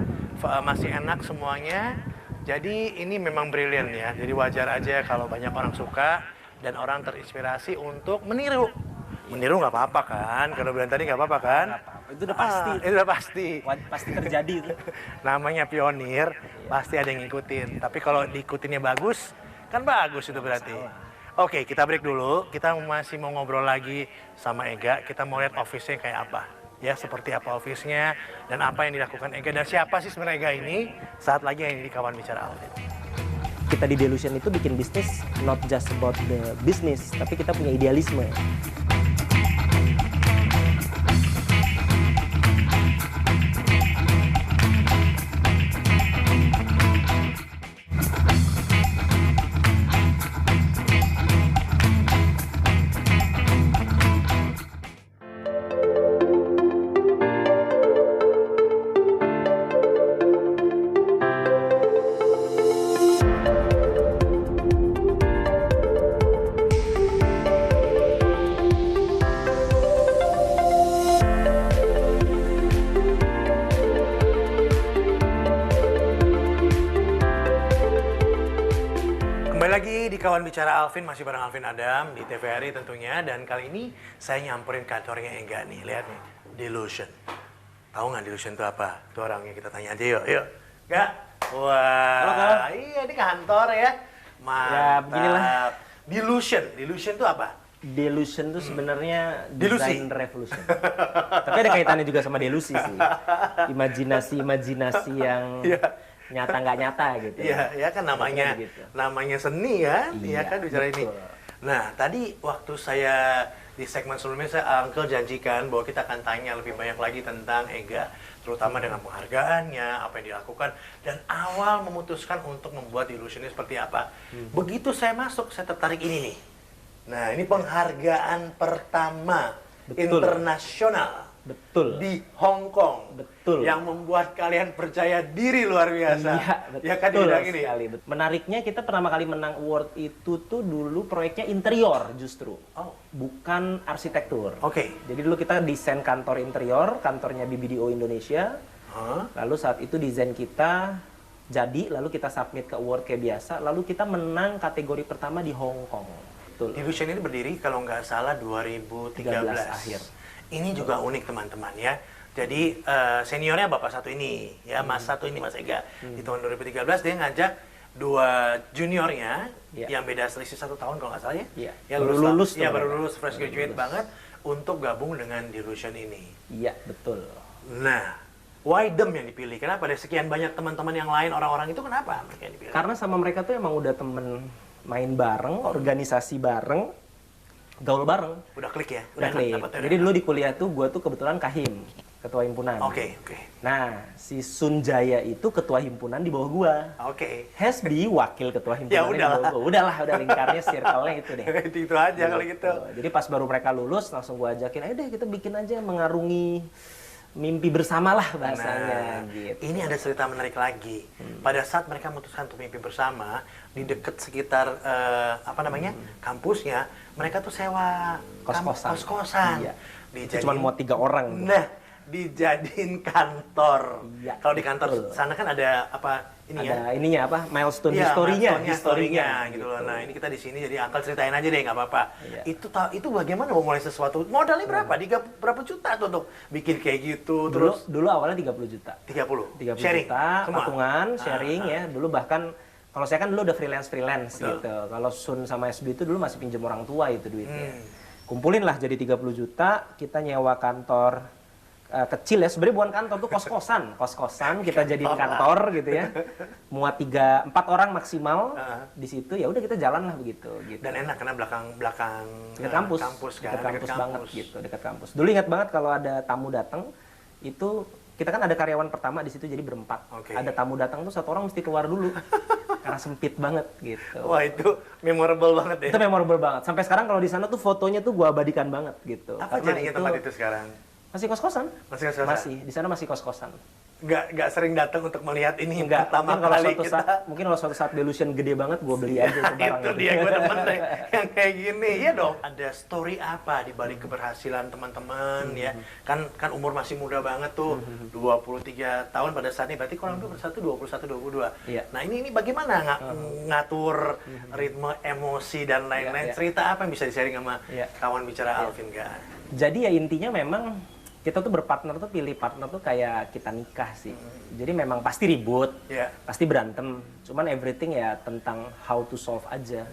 masih enak semuanya. Jadi ini memang brilian ya. Jadi wajar aja kalau banyak orang suka dan orang terinspirasi untuk meniru. Meniru nggak apa-apa kan? Kalau bilang tadi nggak apa-apa kan?
Nggak apa-apa. Itu udah pasti.
Itu udah pasti.
Pasti terjadi itu.
Namanya pionir, pasti ada yang ngikutin. Tapi kalau diikutinnya bagus, kan bagus itu berarti. Oke, kita break dulu. Kita masih mau ngobrol lagi sama Ega. Kita mau lihat office-nya kayak apa. Ya, seperti apa office-nya dan apa yang dilakukan Ega. Dan siapa sih sebenarnya Ega ini? Saat lagi yang di Kawan Bicara Alvin.
Kita di Delusion itu bikin bisnis not just about the business, tapi kita punya idealisme.
Kembali lagi di Kawan Bicara Alvin, masih bareng Alvin Adam di TVRI tentunya. Dan kali ini saya nyamperin kantornya Ega nih, lihat nih, Delusion. Tahu nggak Delusion itu apa? Itu orangnya, kita tanya aja yuk, yuk. Nggak? Wah,
halo, Kak.
Iya di kantor ya. Mantap.
Ya, beginilah.
Delusion itu apa?
Delusion itu sebenarnya
Delusi.
design revolution. Tapi ada kaitannya juga sama delusi sih. Imajinasi yang
Iya.
nyata nggak nyata gitu.
Iya, ya kan namanya
Begitu.
namanya seni kan,
Iya,
ya kan bicara ini.
betul.
Nah, tadi waktu saya di segmen sebelumnya saya Uncle janjikan bahwa kita akan tanya lebih banyak lagi tentang Ega, terutama dengan penghargaannya, apa yang dilakukan, dan awal memutuskan untuk membuat Delusion ini seperti apa. Begitu saya masuk, saya tertarik ini nih. Nah, ini penghargaan pertama
Betul.
internasional
Betul.
di Hong Kong.
Betul.
Yang membuat kalian percaya diri luar biasa.
Iya, betul
Ya kan dibilang ini.
sekali. Menariknya kita pertama kali menang award itu tuh dulu proyeknya interior justru,
Oh,
bukan arsitektur.
oke.
Jadi dulu kita desain kantor interior, kantornya BBDO Indonesia.
Hah?
Lalu saat itu desain kita jadi, lalu kita submit ke award kayak biasa, lalu kita menang kategori pertama di Hong Kong. Betul.
Delusion ini berdiri kalau nggak salah 2013
akhir.
Ini juga unik teman-teman ya. Jadi seniornya bapak satu ini ya, Mas satu ini, Mas Ega. Di tahun 2013 dia ngajak dua juniornya
Iya.
yang beda selisih 1 tahun kalau nggak salah ya.
Iya.
Ya
Baru lulus
ya
tuh
baru
mereka.
lulus fresh graduate banget untuk gabung dengan Delusion ini.
Iya, betul.
Nah, why them yang dipilih? Kenapa dari sekian banyak teman-teman yang lain, orang-orang itu kenapa mereka yang dipilih?
Karena sama mereka tuh emang udah temen main bareng, organisasi bareng, gaul bareng.
Udah klik ya?
Udah
enak
klik.
dapetnya,
Jadi
udah
dulu di kuliah tuh gue tuh kebetulan Kahim, ketua himpunan.
enak. Oke.
Nah, si Sunjaya itu ketua himpunan di bawah gua.
Oke.
Hasbi wakil ketua himpunan
Ya
di
udahlah.
bawah gua. Udahlah, udah lingkarnya circle-nya itu deh.
Itu aja kalau gitu.
Jadi pas baru mereka lulus langsung gua ajakin, ayo deh kita bikin aja mengarungi mimpi bersama lah bahasanya gitu.
Ini ada cerita menarik lagi. Pada saat mereka memutuskan untuk mimpi bersama di dekat sekitar kampusnya, mereka tuh sewa
Kos-kosan.
kos-kosan.
Iya. Itu cuma muat 3 orang. gitu.
Nah, dijadiin kantor.
Iya,
Kalau di kantor
betul.
sana kan ada apa ini ya?
Ada ininya apa? Milestone
Iya,
historinya,
historinya gitu loh. Nah, ini kita di sini jadi Uncle ceritain aja deh, nggak apa-apa.
Iya.
Itu bagaimana mau mulai sesuatu? Modalnya berapa? Berapa juta tuh untuk bikin kayak gitu? Terus
Dulu awalnya 30 juta.
30.
30
Sharing
juta,
semua.
patungan, sharing ya. Dulu bahkan kalau saya kan dulu udah freelance
Betul.
gitu. Kalau Sun sama SB itu dulu masih pinjam orang tua itu duitnya.
Hmm.
Kumpulin lah jadi 30 juta, kita nyewa kantor kecil ya, sebenarnya bukan kantor tuh kos-kosan kita jadiin kantor gitu ya. Muat 4 orang maksimal di situ, ya udah kita jalan lah begitu gitu.
Dan enak karena belakang
Dekat kampus,
kan,
dekat kampus banget gitu, dekat kampus. Dulu ingat banget kalau ada tamu datang itu kita kan ada karyawan pertama di situ jadi berempat.
Oke.
Ada tamu datang tuh 1 orang mesti keluar dulu karena sempit banget gitu.
Wah, itu memorable banget ya.
Itu memorable banget. Sampai sekarang kalau di sana tuh fotonya tuh gua abadikan banget gitu.
Apa
Karena
jadinya tempat itu sekarang?
Masih kos-kosan.
Masih kos-kosan?
Masih. Di sana masih kos-kosan.
Nggak sering datang untuk melihat ini
Enggak,
pertama
mungkin kalau
kali
suatu
kita.
saat mungkin kalau suatu saat Delusion gede banget gua beli aja itu barang.
Itu dia, gue demen deh yang kayak gini. Iya dong. Ada story apa di balik keberhasilan teman-teman ya? Kan umur masih muda banget tuh. 23 tahun pada saat ini, berarti kurang lebih bersatu 21 22.
Iya.
Nah, ini bagaimana ngatur ritme emosi dan lain-lain?
Iya.
Cerita apa yang bisa di-sharing sama
Iya.
kawan bicara Alvin kan?
Jadi ya intinya memang kita tuh berpartner tuh pilih partner tuh kayak kita nikah sih. Jadi memang pasti ribut,
Iya.
pasti berantem. Cuman everything ya tentang how to solve aja.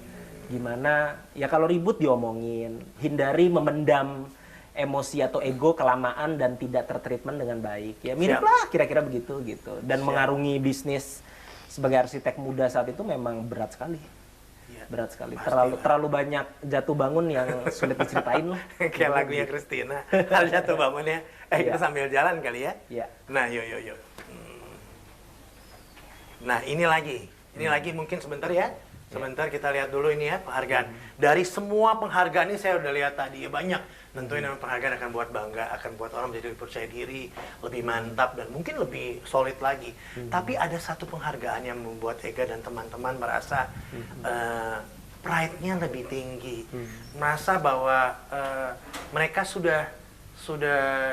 Gimana ya kalau ribut diomongin, hindari memendam emosi atau ego kelamaan dan tidak tertreatment dengan baik. Ya mirip
Siap.
lah kira-kira begitu gitu. Dan
Siap.
mengarungi bisnis sebagai arsitek muda saat itu memang berat sekali.
Iya.
Berat sekali.
Pasti
Terlalu banyak jatuh bangun yang sulit diceritain lah.
Kayak lagunya Christina. Harusnya tuh bangunnya. Kita
Iya.
sambil jalan kali ya.
Iya.
Nah, yuk. Nah, ini lagi mungkin sebentar ya. Sebentar kita lihat dulu ini ya penghargaan. Dari semua penghargaan ini saya udah lihat tadi ya banyak. Tentunya memang penghargaan akan buat bangga, akan buat orang menjadi lebih percaya diri, lebih mantap dan mungkin lebih solid lagi. Tapi ada satu penghargaan yang membuat Ega dan teman-teman merasa pride-nya lebih tinggi. Merasa bahwa mereka sudah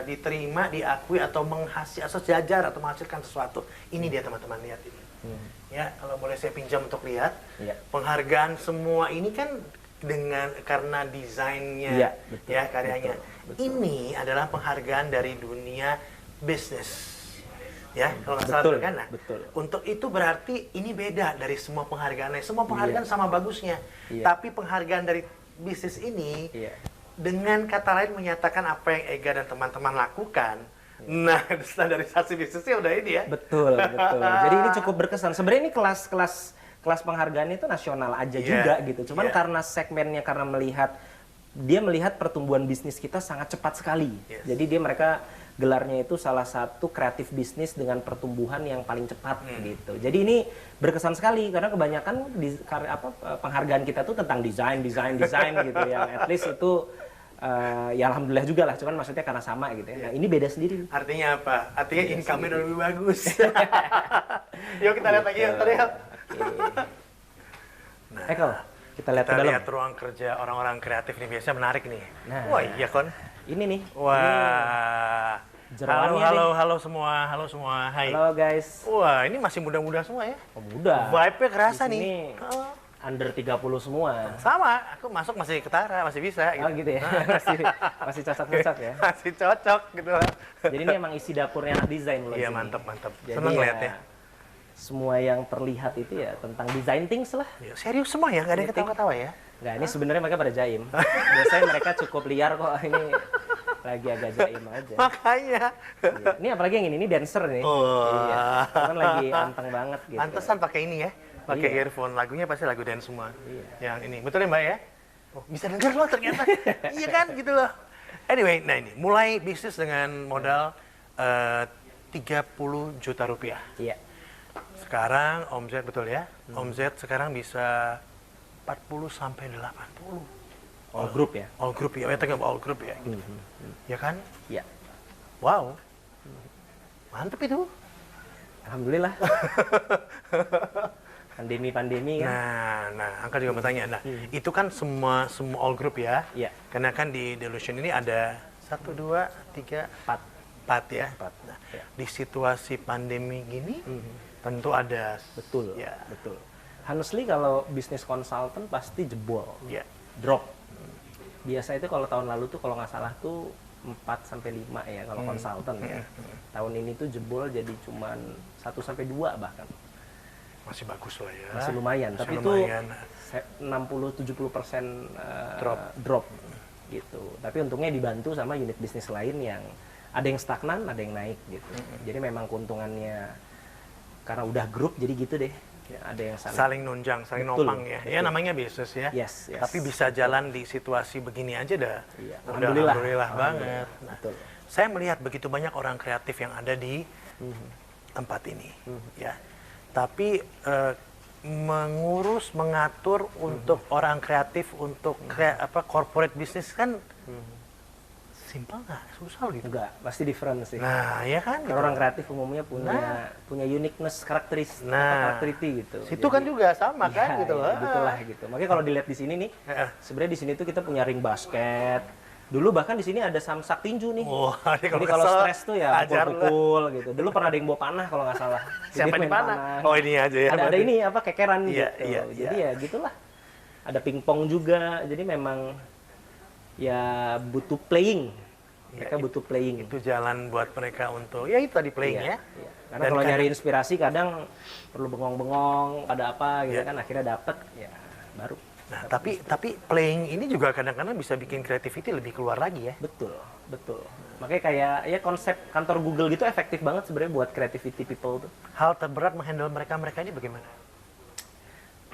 diterima, diakui atau atau sejajar atau menghasilkan sesuatu. Ini dia teman-teman lihat ini. Ya, kalau boleh saya pinjam untuk lihat.
Iya.
Penghargaan semua ini kan karena desainnya,
Iya, betul,
ya karyanya.
betul.
Ini adalah penghargaan dari dunia bisnis. Ya, kalau nggak salah
Betul,
kan? Nah,
betul.
untuk itu berarti ini beda dari semua penghargaan lain. Semua penghargaan sama bagusnya.
Iya.
Tapi penghargaan dari bisnis ini
Iya.
dengan kata lain menyatakan apa yang Ega dan teman-teman lakukan. Nah, standarisasi bisnisnya udah ini ya.
Betul, betul. Jadi ini cukup berkesan. Sebenarnya ini kelas penghargaan itu nasional aja
Iya,
juga gitu. Cuman
iya.
karena segmennya, karena dia melihat pertumbuhan bisnis kita sangat cepat sekali.
Yes.
Jadi mereka gelarnya itu salah satu kreatif bisnis dengan pertumbuhan yang paling cepat gitu. Jadi ini berkesan sekali karena kebanyakan penghargaan kita tuh tentang desain gitu. Yang at least itu ya alhamdulillah juga lah. Cuman maksudnya karena sama gitu ya. Nah ini beda sendiri.
Artinya apa? Artinya income-nya udah lebih bagus. Yuk kita lihat lagi yuk, tadi yuk.
Nah, kalau kita lihat ke
Kita
dalam.
lihat ruang kerja orang-orang kreatif nih, biasanya menarik nih.
Nah.
Wah iya Kon.
Ini nih.
Wah.
Jerawannya
Halo semua. Hai.
Halo guys.
Wah, ini masih muda-muda semua ya.
Oh, muda.
Vibe-nya kerasa
Di sini
nih.
under 30 semua.
Sama, aku masuk masih ketara, masih bisa gitu.
Oh gitu ya. masih cocok-cocok ya.
Masih cocok gitu lah.
Jadi ini emang isi dapurnya anak desain loh.
Iya,
di sini.
mantap.
Jadi
Seneng
ya,
liatnya.
semua yang terlihat itu ya tentang design things lah.
Iya, serius semua ya, nggak ada yang ketawa-ketawa ya.
Nggak, ini sebenarnya mereka pada jaim. Biasanya mereka cukup liar kok. Ini lagi agak jaim aja.
Makanya.
Iya. Ini apalagi yang ini dancer nih.
Oh.
Iya. Kan lagi anteng banget gitu.
Pantesan pakai ini ya, pakai
Iya.
earphone. Lagunya pasti lagu dance semua.
Iya.
Yang ini, betul ya Mbak ya? Oh, bisa denger loh ternyata. Iya kan, gitu loh. Anyway, nah ini, mulai bisnis dengan modal 30 juta rupiah.
Iya.
Sekarang omset, betul ya? Omset sekarang bisa 40 sampai 80.
All group ya.
All group ya, kita all group ya. Ya kan?
Iya.
Wow. Mantep itu.
Alhamdulillah. Pandemi kan.
Nah, Angka juga mau tanya. Nah, itu kan semua all group ya.
Iya.
Karena kan di Delusion ini ada 1, 2, 3, 4 ya.
4.
Nah,
Ya.
di situasi pandemi gini, tentu ada.
Betul.
Ya.
Betul. Honestly kalau bisnis konsultan pasti jebol.
Ya.
Drop. Biasa itu kalau tahun lalu tuh kalau nggak salah tuh 4 sampai 5 ya kalau konsultan ya. Tahun ini tuh jebol jadi cuman 1 sampai 2 bahkan.
Masih bagus lah ya.
Masih lumayan,
Masih
tapi
lumayan.
itu 60-70%
Drop.
gitu. Tapi untungnya dibantu sama unit bisnis lain yang ada yang stagnan, ada yang naik gitu. Jadi memang keuntungannya karena udah grup jadi gitu deh. Ya, ada yang
Saling nunjang, saling
Betul,
nopang ya. Ya
betul.
namanya bisnis ya.
Yes.
Tapi bisa jalan di situasi begini aja dah.
Iya,
Udah alhamdulillah banget. Nah,
Betul.
saya melihat begitu banyak orang kreatif yang ada di tempat ini, ya. Tapi mengatur untuk orang kreatif untuk corporate bisnis kan simpel nggak, susah gitu.
Enggak, pasti different sih.
Nah, ya kan.
Karena orang kreatif umumnya punya uniqueness, karakteristik gitu.
Situ kan juga sama kan gitu loh.
Begitulah gitu. Makanya kalau dilihat di sini nih, sebenarnya di sini tuh kita punya ring basket. Dulu bahkan di sini ada samsak tinju nih.
Wah,
Jadi kalau stres tuh ya pukul-pukul gitu. Dulu pernah ada yang bawa panah kalau nggak salah.
Siapa di
main
panah? Oh, ini aja ya.
Ada ini apa kekeran
Iya,
gitu.
iya,
Jadi ya gitulah. Ada pingpong juga. Jadi memang ya butuh playing. Mereka butuh playing.
Itu jalan buat mereka untuk ya itu tadi playing ya.
Iya. Karena kalau nyari inspirasi kadang perlu bengong-bengong, ada apa gitu kan akhirnya dapet ya baru.
Nah, tapi playing ini juga kadang-kadang bisa bikin creativity lebih keluar lagi ya.
Betul. Makanya kayak ya konsep kantor Google gitu efektif banget sebenarnya buat creativity people tuh.
Hal terberat menghandle mereka ini bagaimana?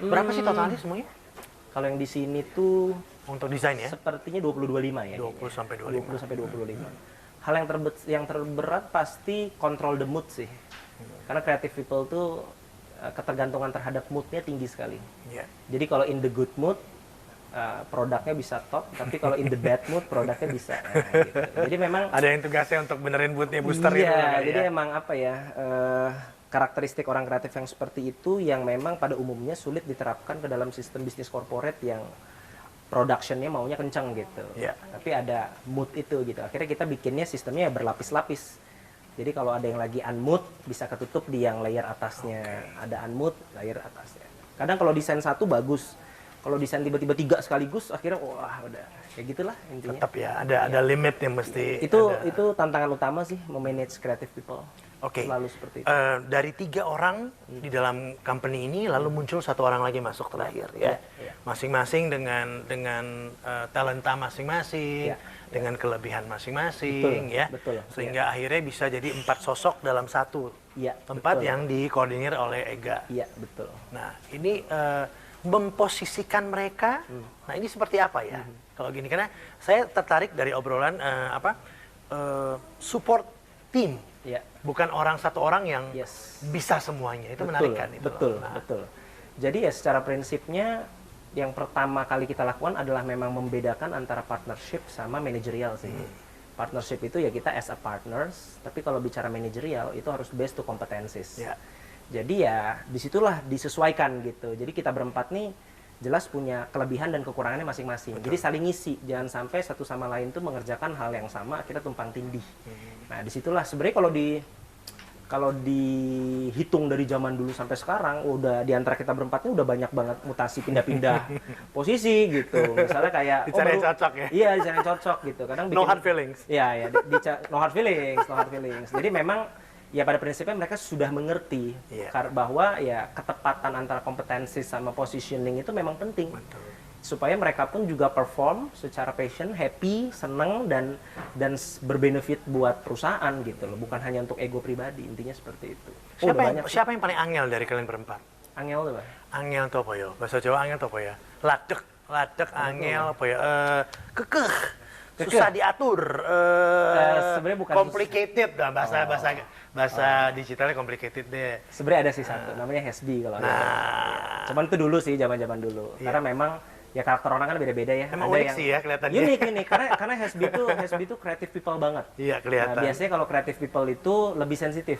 Berapa sih totalnya semuanya?
Kalau yang di sini tuh
Untuk desain ya?
sepertinya 20-25 ya.
20 sampai 25.
20 sampai 25. Hal yang terberat pasti control the mood sih. Karena creative people tuh ketergantungan terhadap moodnya tinggi sekali.
Iya.
Jadi kalau in the good mood produknya bisa top, tapi kalau in the bad mood produknya bisa. Nah, gitu. Jadi memang
Ada yang tugasnya untuk benerin moodnya booster itu.
iya, jadi
ya?
emang apa ya karakteristik orang kreatif yang seperti itu yang memang pada umumnya sulit diterapkan ke dalam sistem bisnis corporate yang productionnya maunya kencang gitu.
Iya.
Tapi ada mood itu gitu. Akhirnya kita bikinnya sistemnya berlapis-lapis. Jadi kalau ada yang lagi unmute bisa ketutup di yang layer atasnya. Ada unmute layer atasnya. Kadang kalau desain satu bagus. Kalau desain tiba-tiba 3 sekaligus akhirnya wah udah kayak gitulah intinya.
Tetap ya ada limit yang mesti
Itu tantangan utama sih memanage creative people.
Oke.
Selalu seperti itu.
Dari 3 orang di dalam company ini lalu muncul 1 orang lagi masuk terakhir ya. Masing-masing dengan talenta masing-masing, dengan kelebihan masing-masing ya.
Betul.
Sehingga akhirnya bisa jadi 4 sosok dalam satu tempat yang dikoordinir oleh Ega.
Iya, betul.
Nah, ini memposisikan mereka. Nah, ini seperti apa ya? Kalau gini karena saya tertarik dari obrolan support team.
Iya.
Bukan satu orang yang bisa semuanya. Itu menarik kan itu.
Betul. Jadi ya secara prinsipnya yang pertama kali kita lakukan adalah memang membedakan antara partnership sama manajerial sih. Partnership itu ya kita as a partners, tapi kalau bicara manajerial itu harus based to competencies. Jadi ya disitulah disesuaikan gitu. Jadi kita berempat nih jelas punya kelebihan dan kekurangannya masing-masing. Jadi saling ngisi, jangan sampai satu sama lain tuh mengerjakan hal yang sama kita tumpang tindih. Nah disitulah sebenarnya kalau dihitung dari zaman dulu sampai sekarang udah di antara kita berempat ini udah banyak banget mutasi pindah-pindah posisi gitu. Misalnya kayak
dicari cocok ya.
Iya, dicari cocok gitu. Kadang bikin
No hard feelings.
Iya, no hard feelings. Jadi memang ya pada prinsipnya mereka sudah mengerti bahwa ya ketepatan antara kompetensi sama positioning itu memang penting. Supaya mereka pun juga perform secara passion, happy, seneng dan berbenefit buat perusahaan gitu loh, bukan hanya untuk ego pribadi. Intinya seperti itu.
Siapa yang paling angel dari kalian berempat?
Angel tuh, Pak?
Angel tuh apa ya? Bahasa Jawa angel tuh apa ya? Ladek angel apa ya? Kekeh. Susah diatur.
Sebenarnya bukan
complicated lah bahasa digitalnya complicated deh.
Sebenarnya ada sih satu, namanya Hasbi kalau ada. Cuman itu dulu sih, zaman-zaman dulu. Karena memang ya karakter orang kan beda-beda ya.
Emang unik sih ya kelihatannya.
Unik karena Hasbi itu creative people banget.
Iya, kelihatan.
Nah, biasanya kalau creative people itu lebih sensitif.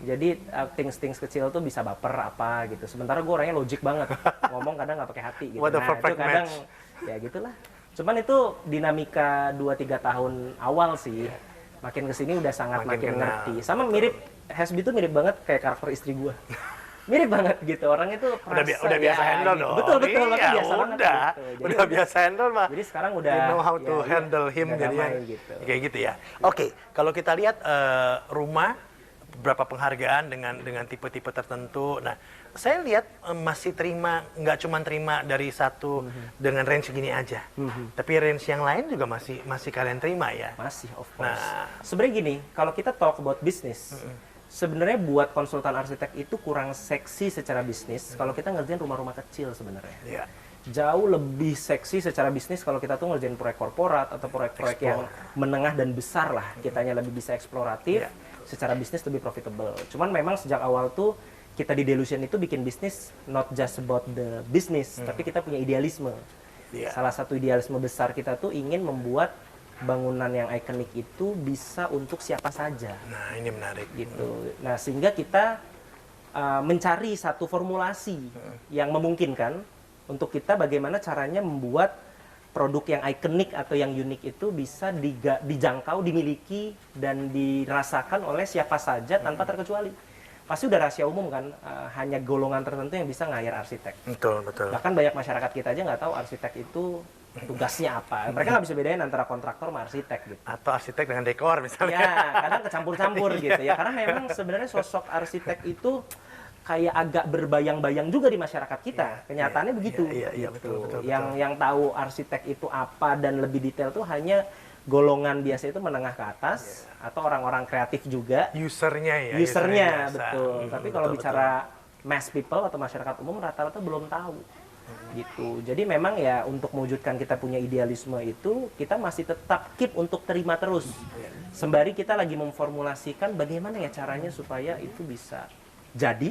Jadi things kecil tuh bisa baper apa gitu. Sementara gue orangnya logik banget. Ngomong kadang nggak pakai hati gitu.
What a
Nah,
perfect
itu kadang
match.
ya gitulah. Cuman itu dinamika 2-3 tahun awal sih. Makin kesini udah sangat makin ngerti. Sama mirip, Hasbi tuh mirip banget kayak karakter istri gue. Mirip banget gitu, orang itu
udah biasa handle
gitu.
dong.
Betul,
iya,
biasa banget gitu. Jadi
udah biasa handle mah.
Jadi sekarang udah
you know how to handle him jadinya.
Gitu.
Kayak gitu ya. Oke, kalau kita lihat rumah beberapa penghargaan dengan tipe-tipe tertentu. Nah, saya lihat masih nggak cuma terima dari satu dengan range gini aja. Tapi range yang lain juga masih kalian terima ya?
Masih, of course. Nah, sebenarnya gini, kalau kita talk about business, sebenarnya buat konsultan arsitek itu kurang seksi secara bisnis kalau kita ngerjain rumah-rumah kecil sebenarnya. Jauh lebih seksi secara bisnis kalau kita tuh ngerjain proyek korporat atau proyek-proyek yang menengah dan besar lah. Kitanya lebih bisa eksploratif, secara bisnis lebih profitable. Cuman memang sejak awal tuh kita di Delusion itu bikin bisnis not just about the business, tapi kita punya idealisme. Salah satu idealisme besar kita tuh ingin membuat bangunan yang ikonik itu bisa untuk siapa saja.
Nah, ini menarik.
Gitu. Nah, sehingga kita mencari satu formulasi yang memungkinkan untuk kita bagaimana caranya membuat produk yang ikonik atau yang unik itu bisa dijangkau, dimiliki, dan dirasakan oleh siapa saja tanpa terkecuali. Pasti udah rahasia umum kan, hanya golongan tertentu yang bisa nge-hire arsitek.
Betul.
Bahkan banyak masyarakat kita aja nggak tahu arsitek itu tugasnya apa. Mereka nggak bisa bedain antara kontraktor sama arsitek gitu.
Atau arsitek dengan dekor misalnya.
Ya, kadang kecampur-campur gitu ya. Karena memang sebenarnya sosok arsitek itu kayak agak berbayang-bayang juga di masyarakat kita. Kenyataannya begitu.
Iya, betul.
Yang tahu arsitek itu apa dan lebih detail tuh hanya golongan biasa itu menengah ke atas atau orang-orang kreatif juga.
Usernya
betul. Tapi kalau bicara mass people atau masyarakat umum rata-rata belum tahu. Gitu. Jadi memang ya untuk mewujudkan kita punya idealisme itu kita masih tetap keep untuk terima terus. Sembari kita lagi memformulasikan bagaimana ya caranya supaya itu bisa jadi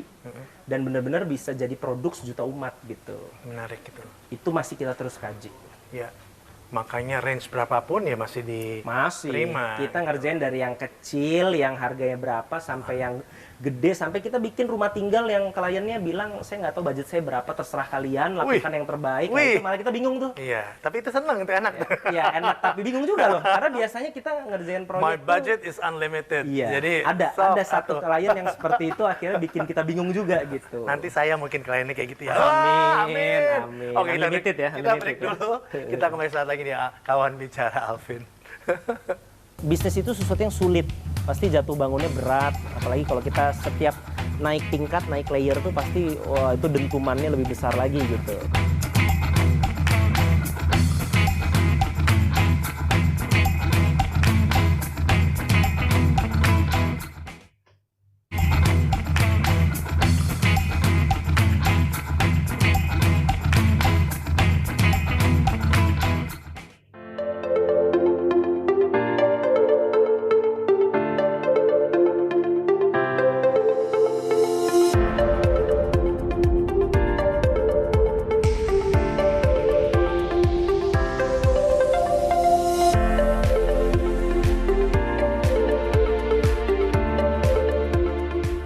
dan benar-benar bisa jadi produk sejuta umat gitu.
Menarik gitu.
Itu masih kita terus kaji.
Ya. Makanya range berapapun ya masih
Masih.
diterima.
Kita ngerjain dari yang kecil, yang harganya berapa, sampai yang gede, sampai kita bikin rumah tinggal yang kliennya bilang, saya nggak tahu budget saya berapa, terserah kalian, lakukan yang terbaik. Nah, itu malah kita bingung tuh.
Iya, tapi itu seneng, itu enak.
Iya, enak, tapi bingung juga loh. Karena biasanya kita ngerjain proyek
My budget is unlimited.
Iya,
Jadi
ada satu klien yang seperti itu, akhirnya bikin kita bingung juga gitu.
nanti saya mungkin kliennya kayak gitu ya.
Amin, amin.
Oke,
Unlimited ya,
kita
unlimited
break
ya.
dulu. Kita kembali saat lagi nih, kawan bicara Alvin.
Bisnis itu sesuatu yang sulit, pasti jatuh bangunnya berat, apalagi kalau kita setiap naik tingkat, naik layer tuh pasti wah, itu dentumannya lebih besar lagi gitu.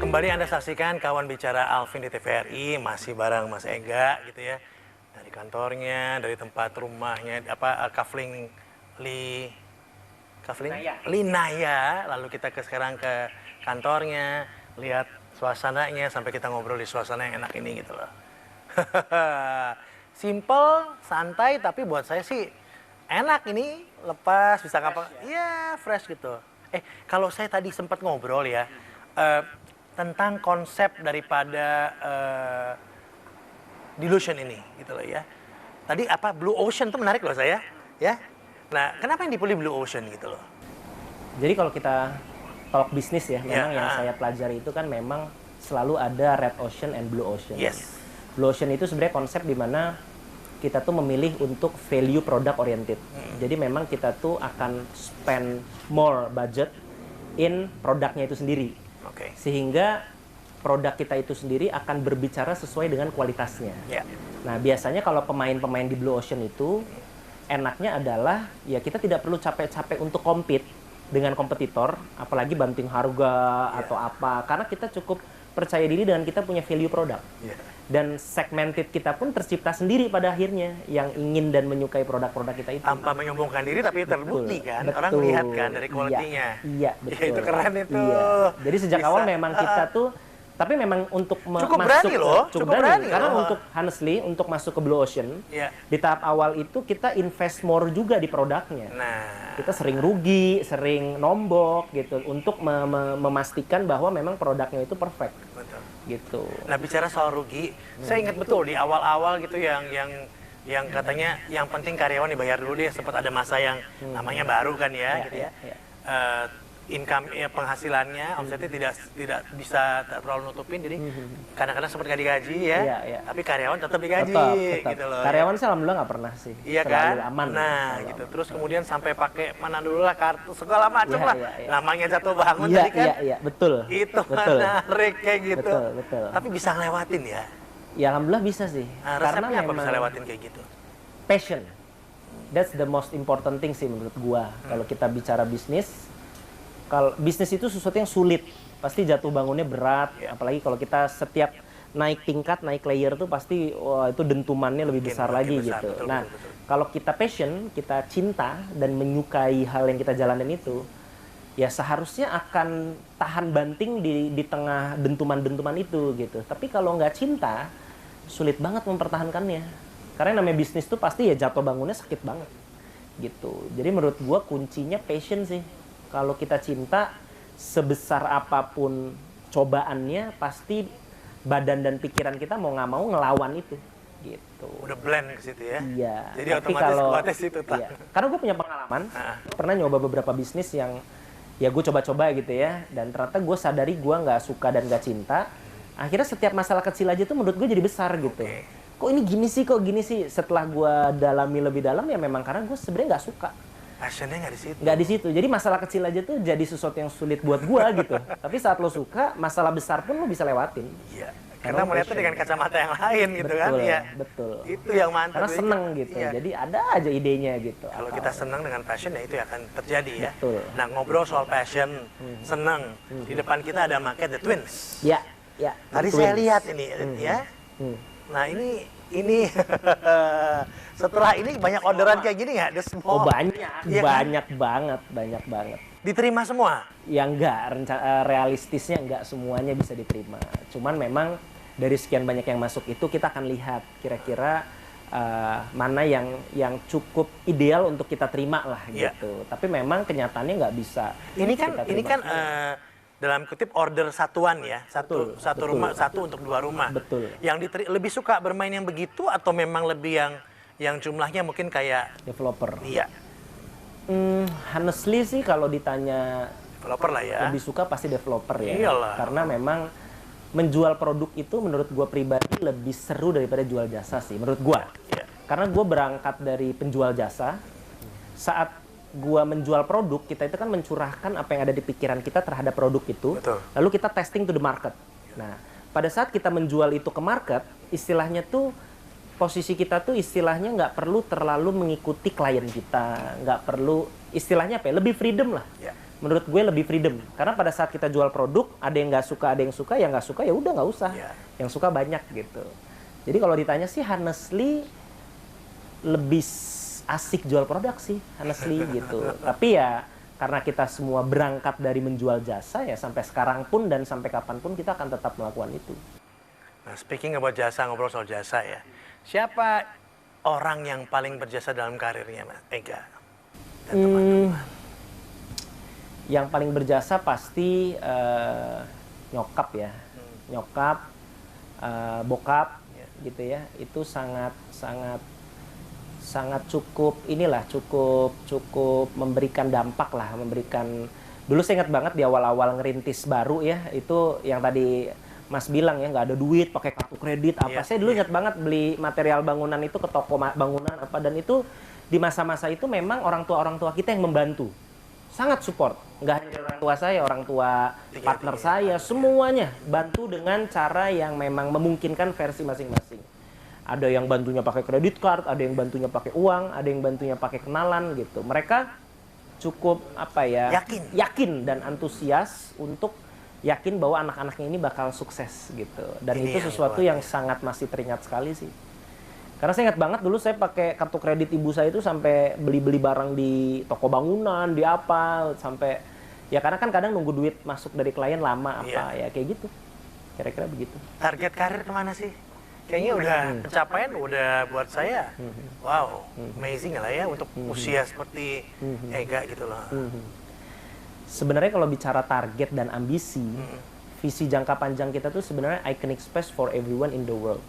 Kembali Anda saksikan kawan bicara Alvin di TVRI, masih bareng Mas Ega gitu ya. Dari kantornya, dari tempat rumahnya, Kafling Linaya. Lalu kita sekarang ke kantornya, lihat suasananya, sampai kita ngobrol di suasana yang enak ini gitu loh. Simple, santai, tapi buat saya sih enak ini, lepas, bisa ngapa, ya fresh gitu. Kalau saya tadi sempat ngobrol ya, tentang konsep daripada Delusion ini gitu loh ya. Tadi Blue Ocean tuh menarik loh saya ya. Nah, kenapa yang dipilih Blue Ocean gitu loh?
Jadi kalau kita talk bisnis ya, memang yang saya pelajari itu kan memang selalu ada Red Ocean and Blue Ocean.
Yes.
Blue Ocean itu sebenarnya konsep di mana kita tuh memilih untuk value product oriented. Jadi memang kita tuh akan spend more budget in produknya itu sendiri.
Oke.
Sehingga produk kita itu sendiri akan berbicara sesuai dengan kualitasnya.
Ya.
Nah, biasanya kalau pemain-pemain di Blue Ocean itu enaknya adalah ya kita tidak perlu capek-capek untuk compete dengan kompetitor, apalagi banting harga atau apa, karena kita cukup percaya diri dengan kita punya value produk. Dan segmented kita pun tercipta sendiri pada akhirnya yang ingin dan menyukai produk-produk kita itu.
Tanpa menyombongkan diri tapi terbukti kan,
betul.
orang lihat kan dari kualitinya.
Iya, betul.
Ya, itu keren itu.
Iya. Jadi sejak awal memang kita tuh, tapi memang untuk
cukup
masuk
berani loh,
cukup
berani
berani karena
loh.
untuk honestly untuk masuk ke Blue Ocean di tahap awal itu kita invest more juga di produknya.
Nah,
kita sering rugi, sering nombok gitu untuk memastikan bahwa memang produknya itu perfect.
betul.
Gitu.
Nah, bicara soal rugi, saya ingat betul di awal-awal gitu yang katanya yang penting karyawan dibayar dulu deh, sempat ada masa yang namanya baru kan ya, gitu ya. Income penghasilannya, omsetnya tidak bisa terlalu nutupin, jadi kadang-kadang sempat nggak digaji ya, tapi karyawan tetap digaji,
Tetap.
gitu loh.
Karyawan sih alhamdulillah nggak pernah sih.
Iya
Selalu
kan?
aman.
Nah, gitu. Terus kemudian sampai pakai mana dulu lah kartu segala macam lah.
Iya.
Namanya jatuh bangun
Iya,
tadi kan.
iya, betul.
Itu
betul.
menarik kayak gitu.
Betul.
Tapi bisa ngelewatin ya.
Ya alhamdulillah bisa sih.
Nah, resepnya apa bisa lewatin kayak gitu?
Passion. That's the most important thing sih menurut gua. Kalau kita bicara bisnis, kalau bisnis itu sesuatu yang sulit, pasti jatuh bangunnya berat, apalagi kalau kita setiap naik tingkat, naik layer tuh pasti wah, itu dentumannya lebih besar lagi gitu.
Betul,
nah,
betul.
kalau kita passion, kita cinta dan menyukai hal yang kita jalanin itu, ya seharusnya akan tahan banting di tengah dentuman-dentuman itu gitu. Tapi kalau nggak cinta, sulit banget mempertahankannya. Karena yang namanya bisnis tuh pasti ya jatuh bangunnya sakit banget gitu. Jadi menurut gua kuncinya passion sih. Kalau kita cinta, sebesar apapun cobaannya, pasti badan dan pikiran kita mau nggak mau ngelawan itu, gitu.
Udah blend ke situ ya?
Iya.
Jadi
Tapi
otomatis
kalau,
kuatnya situ.
iya. Karena gue punya pengalaman, pernah nyoba beberapa bisnis yang ya gue coba-coba gitu ya, dan ternyata gue sadari gue nggak suka dan nggak cinta. Akhirnya setiap masalah kecil aja tuh menurut gue jadi besar gitu. Kok ini gini sih, Setelah gue dalami lebih dalam ya memang karena gue sebenarnya nggak suka.
Passionnya nggak di situ.
Nggak di situ. Jadi masalah kecil aja tuh jadi sesuatu yang sulit buat gua gitu. Tapi saat lo suka, masalah besar pun lo bisa lewatin.
Iya. Karena melihatnya dengan kacamata yang lain gitu kan.
Betul,
Iya.
betul.
Itu yang mantap.
Karena
Jadi,
seneng gitu.
iya.
Jadi ada aja idenya gitu.
Kalau
Atau-
kita senang dengan passion ya itu akan terjadi ya.
Betul.
Nah, ngobrol soal passion, senang. Di depan kita ada Market The Twins.
Ya, ya.
Tadi
betul.
saya lihat ini ya. Nah, ini setelah ini banyak orderan kayak gini nggak? The small.
Oh banyak,
Iya kan?
banyak banget.
Diterima semua.
Ya enggak, realistisnya enggak semuanya bisa diterima. Cuman memang dari sekian banyak yang masuk itu kita akan lihat kira-kira mana yang cukup ideal untuk kita terima lah
Iya.
gitu. Tapi memang kenyataannya nggak bisa.
Ini
kita
kan
terima.
dalam kutip order satuan ya, satu
Betul.
rumah, satu untuk 2 rumah.
Betul.
Yang lebih suka bermain yang begitu atau memang lebih yang jumlahnya mungkin kayak
Developer.
iya
Honestly sih kalau ditanya
developer lah ya.
lebih suka pasti developer ya.
Iyalah.
Karena memang menjual produk itu menurut gua pribadi lebih seru daripada jual jasa sih menurut gua.
Iya.
Karena gua berangkat dari penjual jasa, saat gua menjual produk, kita itu kan mencurahkan apa yang ada di pikiran kita terhadap produk itu,
Betul.
lalu kita testing to the market. Nah, pada saat kita menjual itu ke market, istilahnya tuh posisi kita tuh istilahnya nggak perlu terlalu mengikuti klien kita, nggak perlu istilahnya apa ya, lebih freedom lah.
Ya.
Menurut gue lebih freedom, karena pada saat kita jual produk, ada yang nggak suka, ada yang suka, yang nggak suka ya udah nggak usah,
Ya.
yang suka banyak gitu. Jadi kalau ditanya sih honestly lebih asik jual produk sih, honestly gitu. Tapi ya karena kita semua berangkat dari menjual jasa ya sampai sekarang pun dan sampai kapanpun kita akan tetap melakukan itu.
Nah, speaking about jasa, ngobrol soal jasa ya. Siapa orang yang paling berjasa dalam karirnya, Mas Ega? Dan teman-teman.
Yang paling berjasa pasti nyokap ya, nyokap, bokap, gitu ya. Itu sangat cukup inilah, cukup memberikan dampak lah, memberikan. Dulu saya ingat banget di awal-awal ngerintis baru ya, itu yang tadi Mas bilang ya nggak ada duit, pakai kartu kredit apa.
Iya,
Saya dulu ingat banget beli material bangunan itu ke toko bangunan apa, dan itu di masa-masa itu memang orang tua kita yang membantu, sangat support. Nggak hanya orang tua saya, orang tua partner saya, semuanya bantu dengan cara yang memang memungkinkan versi masing-masing. Ada yang bantunya pakai kredit card, ada yang bantunya pakai uang, ada yang bantunya pakai kenalan gitu. Mereka cukup apa ya? Yakin dan antusias untuk yakin bahwa anak-anaknya ini bakal sukses gitu. Dan
Ini
itu sesuatu yang sangat masih teringat sekali sih. Karena saya ingat banget dulu saya pakai kartu kredit ibu saya itu sampai beli-beli barang di toko bangunan, di apa, sampai ya karena kan kadang nunggu duit masuk dari klien lama apa ya kayak gitu. Kira-kira begitu.
Target karir kemana sih? Kayaknya udah pencapaian udah buat saya. Wow, amazing lah ya untuk usia seperti Ega gitu loh.
Sebenarnya kalau bicara target dan ambisi, visi jangka panjang kita tuh sebenarnya iconic space for everyone in the world.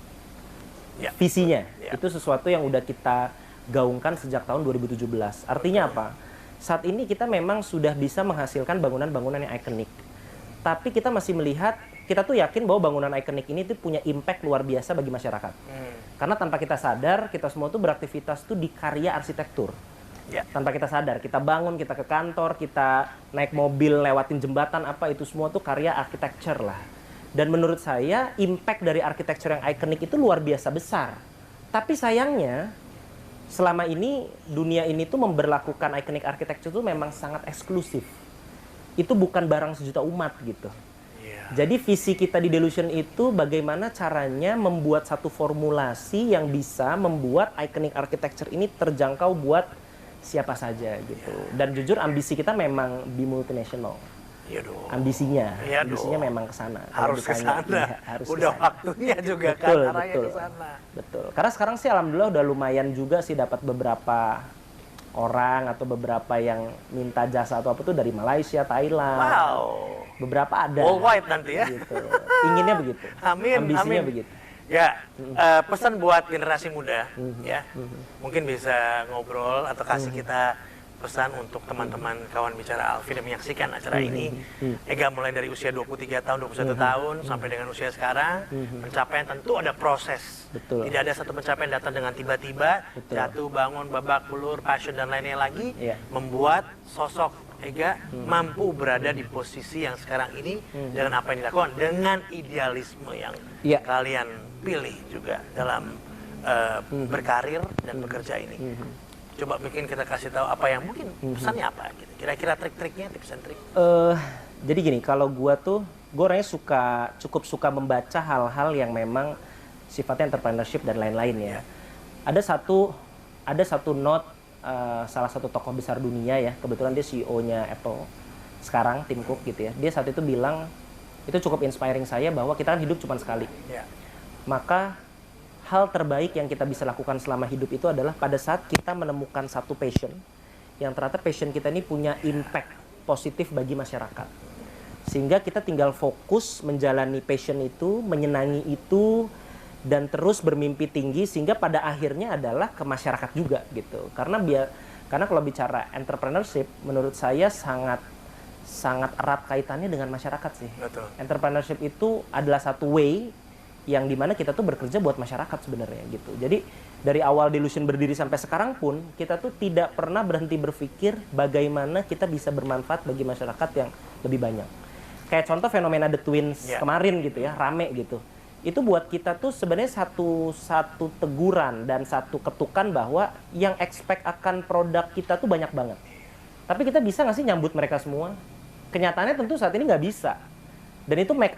Ya.
Visinya,
Ya.
itu sesuatu yang udah kita gaungkan sejak tahun 2017. Artinya apa? Saat ini kita memang sudah bisa menghasilkan bangunan-bangunan yang ikonik. Tapi kita masih melihat, kita tuh yakin bahwa bangunan ikonik ini tuh punya impact luar biasa bagi masyarakat. Karena tanpa kita sadar, kita semua tuh beraktivitas tuh di karya arsitektur.
Ya.
Tanpa kita sadar, kita bangun, kita ke kantor, kita naik mobil, lewatin jembatan, apa itu semua tuh karya arsitektur lah. Dan menurut saya, impact dari arsitektur yang ikonik itu luar biasa besar. Tapi sayangnya, selama ini, dunia ini tuh memberlakukan ikonik arsitektur itu memang sangat eksklusif. Itu bukan barang sejuta umat gitu. Jadi visi kita di Delusion itu bagaimana caranya membuat satu formulasi yang bisa membuat ikonik arsitektur ini terjangkau buat siapa saja gitu. Dan jujur ambisi kita memang di multinational.
Iya dong.
Ambisinya
dong.
memang ke sana.
Harus ke sana.
Harus
Udah
kesana.
waktunya juga
Betul,
kan arahnya
betul.
ke sana.
Betul. Karena sekarang sih alhamdulillah udah lumayan juga sih dapat beberapa orang atau beberapa yang minta jasa atau apa tuh dari Malaysia, Thailand.
Wow.
Beberapa ada.
Worldwide nanti ya.
Gitu. Inginnya begitu.
Amin,
Ambisinya
amin.
begitu.
Ya, pesan buat generasi muda, ya, mungkin bisa ngobrol atau kasih kita pesan untuk teman-teman kawan bicara Alvin yang menyaksikan acara ini. Ega mulai dari usia 23 tahun, 21 tahun sampai dengan usia sekarang, pencapaian tentu ada proses.
Betul.
Tidak ada satu pencapaian datang dengan tiba-tiba,
Betul.
jatuh, bangun, babak belur, passion dan lainnya lagi,
Iya.
membuat sosok Ega mampu berada di posisi yang sekarang ini dengan apa yang dilakukan, dengan idealisme yang
Iya.
kalian pilih juga dalam berkarir dan bekerja ini. Coba mungkin kita kasih tahu apa yang mungkin pesannya apa gitu. Kira-kira trik-triknya, tips and trik.
Jadi gini, kalau gue orangnya cukup suka membaca hal-hal yang memang sifatnya entrepreneurship dan lain-lain ya. Ada satu note salah satu tokoh besar dunia ya, kebetulan dia CEO-nya Apple sekarang, Tim Cook gitu ya. Dia saat itu bilang, itu cukup inspiring saya bahwa kita kan hidup cuma sekali.
Ya.
Maka hal terbaik yang kita bisa lakukan selama hidup itu adalah pada saat kita menemukan satu passion, yang ternyata passion kita ini punya impact positif bagi masyarakat. Sehingga kita tinggal fokus menjalani passion itu, menyenangi itu, dan terus bermimpi tinggi, sehingga pada akhirnya adalah ke masyarakat juga gitu. Karena kalau bicara entrepreneurship, menurut saya sangat erat kaitannya dengan masyarakat sih.
Betul.
Entrepreneurship itu adalah satu way yang dimana kita tuh bekerja buat masyarakat sebenarnya gitu. Jadi dari awal Delusion berdiri sampai sekarang pun kita tuh tidak pernah berhenti berpikir bagaimana kita bisa bermanfaat bagi masyarakat yang lebih banyak. Kayak contoh fenomena The Twins kemarin gitu ya, rame gitu. Itu buat kita tuh sebenarnya satu teguran dan satu ketukan bahwa yang expect akan produk kita tuh banyak banget. Tapi kita bisa nggak sih nyambut mereka semua? Kenyataannya tentu saat ini nggak bisa. Dan itu make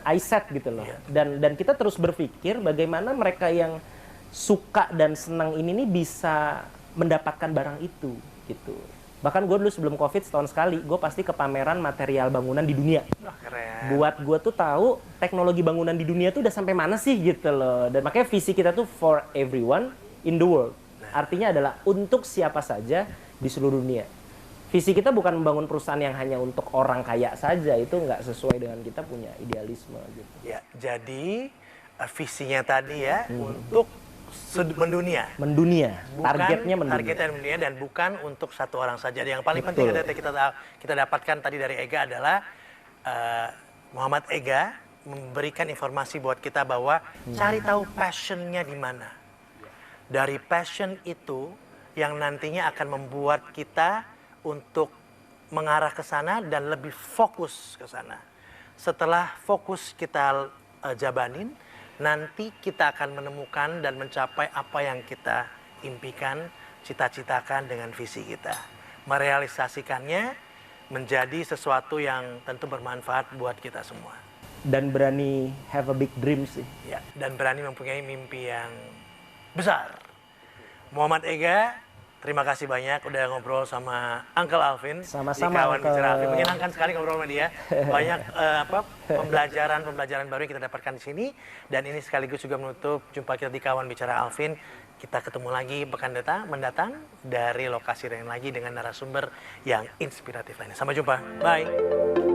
I set gitu loh. Dan kita terus berpikir bagaimana mereka yang suka dan senang ini nih bisa mendapatkan barang itu gitu. Bahkan gue dulu sebelum COVID setahun sekali, gue pasti ke pameran material bangunan di dunia.
Wah, keren.
Buat gue tuh tahu teknologi bangunan di dunia tuh udah sampai mana sih gitu loh. Dan makanya visi kita tuh for everyone in the world. Artinya adalah untuk siapa saja di seluruh dunia. Visi kita bukan membangun perusahaan yang hanya untuk orang kaya saja, itu nggak sesuai dengan kita punya idealisme gitu.
Ya, jadi visinya tadi ya untuk mendunia.
Mendunia, targetnya mendunia.
Targetnya mendunia dan bukan untuk satu orang saja. Yang paling
Betul.
penting kita dapatkan tadi dari Ega adalah Muhammad Ega memberikan informasi buat kita bahwa cari tahu passionnya di mana. Dari passion itu yang nantinya akan membuat kita untuk mengarah ke sana dan lebih fokus ke sana. Setelah fokus kita jabanin, nanti kita akan menemukan dan mencapai apa yang kita impikan, cita-citakan dengan visi kita. Merealisasikannya menjadi sesuatu yang tentu bermanfaat buat kita semua.
Dan berani have a big dream sih.
Ya, dan berani mempunyai mimpi yang besar. Muhammad Ega, terima kasih banyak udah ngobrol sama Uncle Alvin.
Sama-sama,
di Kawan
Uncle.
Bicara Alvin. Menyenangkan sekali ngobrol sama dia. Banyak pembelajaran baru yang kita dapatkan di sini. Dan ini sekaligus juga menutup jumpa kita di Kawan Bicara Alvin. Kita ketemu lagi pekan mendatang dari lokasi lain lagi dengan narasumber yang inspiratif lainnya. Sampai jumpa. Bye.